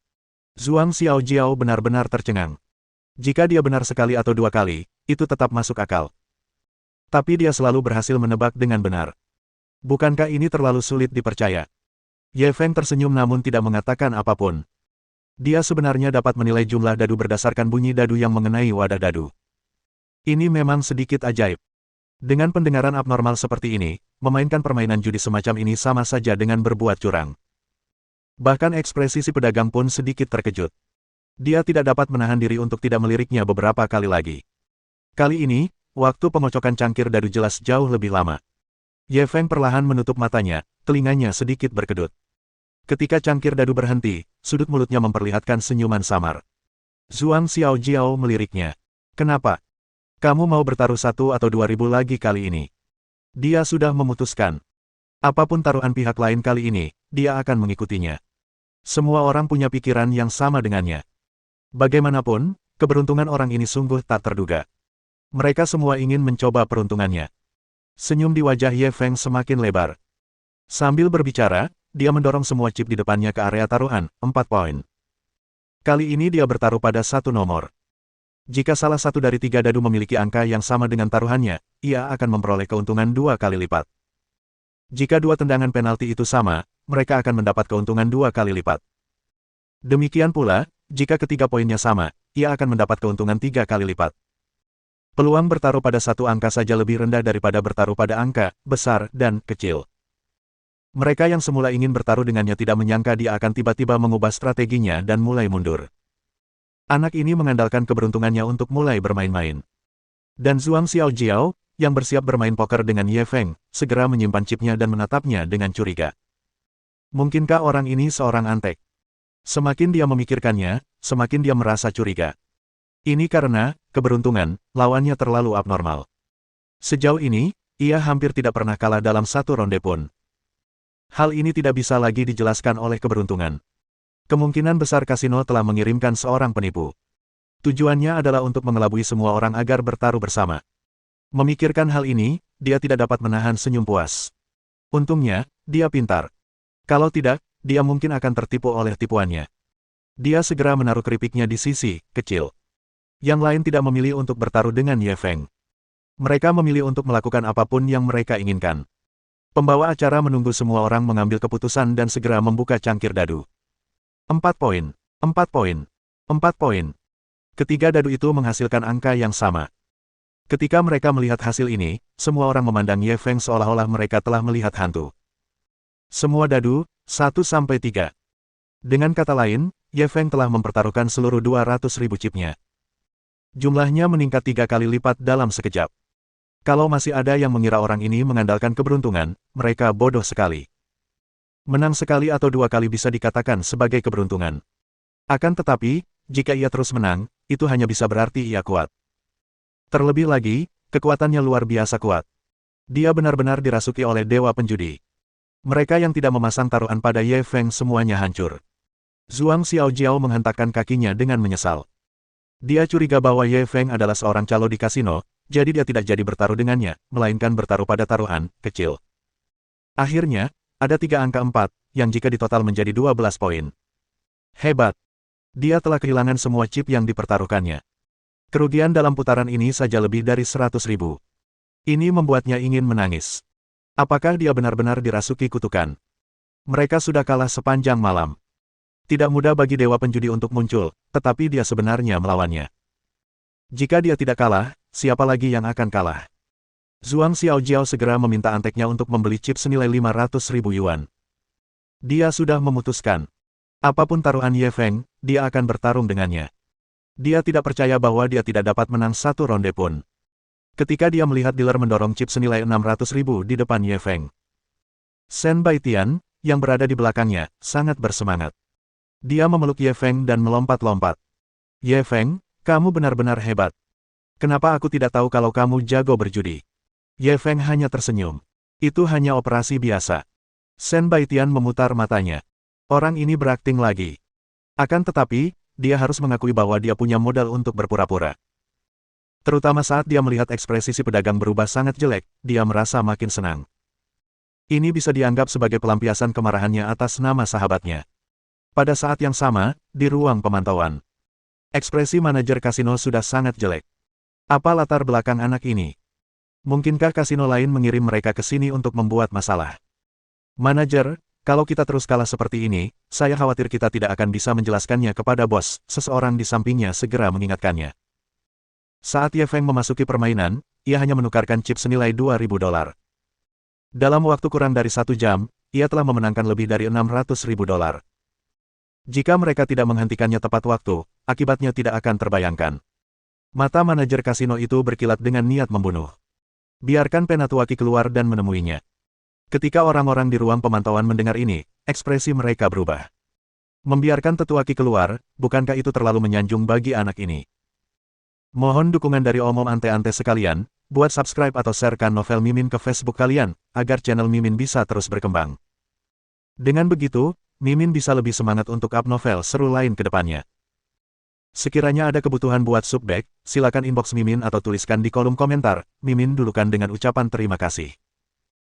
Zhuang Xiaojiao benar-benar tercengang. Jika dia benar sekali atau 2 kali, itu tetap masuk akal. Tapi dia selalu berhasil menebak dengan benar. Bukankah ini terlalu sulit dipercaya? Ye Feng tersenyum namun tidak mengatakan apapun. Dia sebenarnya dapat menilai jumlah dadu berdasarkan bunyi dadu yang mengenai wadah dadu. Ini memang sedikit ajaib. Dengan pendengaran abnormal seperti ini, memainkan permainan judi semacam ini sama saja dengan berbuat curang. Bahkan ekspresi si pedagang pun sedikit terkejut. Dia tidak dapat menahan diri untuk tidak meliriknya beberapa kali lagi. Kali ini, waktu pengocokan cangkir dadu jelas jauh lebih lama. Ye Feng perlahan menutup matanya, telinganya sedikit berkedut. Ketika cangkir dadu berhenti, sudut mulutnya memperlihatkan senyuman samar. Zhuang Xiaojiao meliriknya. Kenapa? Kamu mau bertaruh 1 atau 2.000 lagi kali ini? Dia sudah memutuskan. Apapun taruhan pihak lain kali ini, dia akan mengikutinya. Semua orang punya pikiran yang sama dengannya. Bagaimanapun, keberuntungan orang ini sungguh tak terduga. Mereka semua ingin mencoba peruntungannya. Senyum di wajah Ye Feng semakin lebar. Sambil berbicara, dia mendorong semua chip di depannya ke area taruhan, 4 poin. Kali ini dia bertaruh pada 1 nomor. Jika salah satu dari 3 dadu memiliki angka yang sama dengan taruhannya, ia akan memperoleh keuntungan 2 kali lipat. Jika 2 tendangan penalti itu sama, mereka akan mendapat keuntungan 2 kali lipat. Demikian pula, jika ketiga poinnya sama, ia akan mendapat keuntungan 3 kali lipat. Peluang bertaruh pada 1 angka saja lebih rendah daripada bertaruh pada angka besar dan kecil. Mereka yang semula ingin bertaruh dengannya tidak menyangka dia akan tiba-tiba mengubah strateginya dan mulai mundur. Anak ini mengandalkan keberuntungannya untuk mulai bermain-main. Dan Zhuang Xiaojiao, yang bersiap bermain poker dengan Ye Feng, segera menyimpan chipnya dan menatapnya dengan curiga. Mungkinkah orang ini seorang antek? Semakin dia memikirkannya, semakin dia merasa curiga. Ini karena, keberuntungan, lawannya terlalu abnormal. Sejauh ini, ia hampir tidak pernah kalah dalam 1 ronde pun. Hal ini tidak bisa lagi dijelaskan oleh keberuntungan. Kemungkinan besar kasino telah mengirimkan seorang penipu. Tujuannya adalah untuk mengelabui semua orang agar bertaruh bersama. Memikirkan hal ini, dia tidak dapat menahan senyum puas. Untungnya, dia pintar. Kalau tidak, dia mungkin akan tertipu oleh tipuannya. Dia segera menaruh keripiknya di sisi kecil. Yang lain tidak memilih untuk bertaruh dengan Ye Feng. Mereka memilih untuk melakukan apapun yang mereka inginkan. Pembawa acara menunggu semua orang mengambil keputusan dan segera membuka cangkir dadu. 4 poin, 4 poin, 4 poin. Ketiga dadu itu menghasilkan angka yang sama. Ketika mereka melihat hasil ini, semua orang memandang Ye Feng seolah-olah mereka telah melihat hantu. Semua dadu, 1-3. Dengan kata lain, Ye Feng telah mempertaruhkan seluruh 200.000 chipnya. Jumlahnya meningkat 3 kali lipat dalam sekejap. Kalau masih ada yang mengira orang ini mengandalkan keberuntungan, mereka bodoh sekali. Menang sekali atau 2 kali bisa dikatakan sebagai keberuntungan. Akan tetapi, jika ia terus menang, itu hanya bisa berarti ia kuat. Terlebih lagi, kekuatannya luar biasa kuat. Dia benar-benar dirasuki oleh dewa penjudi. Mereka yang tidak memasang taruhan pada Ye Feng semuanya hancur. Zhuang Xiaojiao menghentakkan kakinya dengan menyesal. Dia curiga bahwa Ye Feng adalah seorang calo di kasino, jadi dia tidak jadi bertaruh dengannya, melainkan bertaruh pada taruhan kecil. Akhirnya, ada 3 angka 4, yang jika ditotal menjadi 12 poin. Hebat! Dia telah kehilangan semua chip yang dipertaruhkannya. Kerugian dalam putaran ini saja lebih dari 100.000. Ini membuatnya ingin menangis. Apakah dia benar-benar dirasuki kutukan? Mereka sudah kalah sepanjang malam. Tidak mudah bagi dewa penjudi untuk muncul, tetapi dia sebenarnya melawannya. Jika dia tidak kalah, siapa lagi yang akan kalah? Zhuang Xiaojiao segera meminta anteknya untuk membeli chip senilai 500.000 yuan. Dia sudah memutuskan. Apapun taruhan Ye Feng, dia akan bertarung dengannya. Dia tidak percaya bahwa dia tidak dapat menang satu ronde pun. Ketika dia melihat dealer mendorong chip senilai 600.000 di depan Ye Feng. Shen Baitian, yang berada di belakangnya, sangat bersemangat. Dia memeluk Ye Feng dan melompat-lompat. Ye Feng, kamu benar-benar hebat. Kenapa aku tidak tahu kalau kamu jago berjudi? Ye Feng hanya tersenyum. Itu hanya operasi biasa. Shen Baitian memutar matanya. Orang ini berakting lagi. Akan tetapi, dia harus mengakui bahwa dia punya modal untuk berpura-pura. Terutama saat dia melihat ekspresi si pedagang berubah sangat jelek, dia merasa makin senang. Ini bisa dianggap sebagai pelampiasan kemarahannya atas nama sahabatnya. Pada saat yang sama, di ruang pemantauan, ekspresi manajer kasino sudah sangat jelek. Apa latar belakang anak ini? Mungkinkah kasino lain mengirim mereka ke sini untuk membuat masalah? Manajer, kalau kita terus kalah seperti ini, saya khawatir kita tidak akan bisa menjelaskannya kepada bos, seseorang di sampingnya segera mengingatkannya. Saat Ye Feng memasuki permainan, ia hanya menukarkan chip senilai 2.000 dolar. Dalam waktu kurang dari 1 jam, ia telah memenangkan lebih dari 600.000 dolar. Jika mereka tidak menghentikannya tepat waktu, akibatnya tidak akan terbayangkan. Mata manajer kasino itu berkilat dengan niat membunuh. Biarkan Penatuaki keluar dan menemuinya. Ketika orang-orang di ruang pemantauan mendengar ini, ekspresi mereka berubah. Membiarkan Tetuaki keluar, bukankah itu terlalu menyanjung bagi anak ini? Mohon dukungan dari omom ante-ante sekalian, buat subscribe atau sharekan novel Mimin ke Facebook kalian, agar channel Mimin bisa terus berkembang. Dengan begitu, Mimin bisa lebih semangat untuk up novel seru lain ke depannya. Sekiranya ada kebutuhan buat subback, silakan inbox Mimin atau tuliskan di kolom komentar, Mimin dulukan dengan ucapan terima kasih.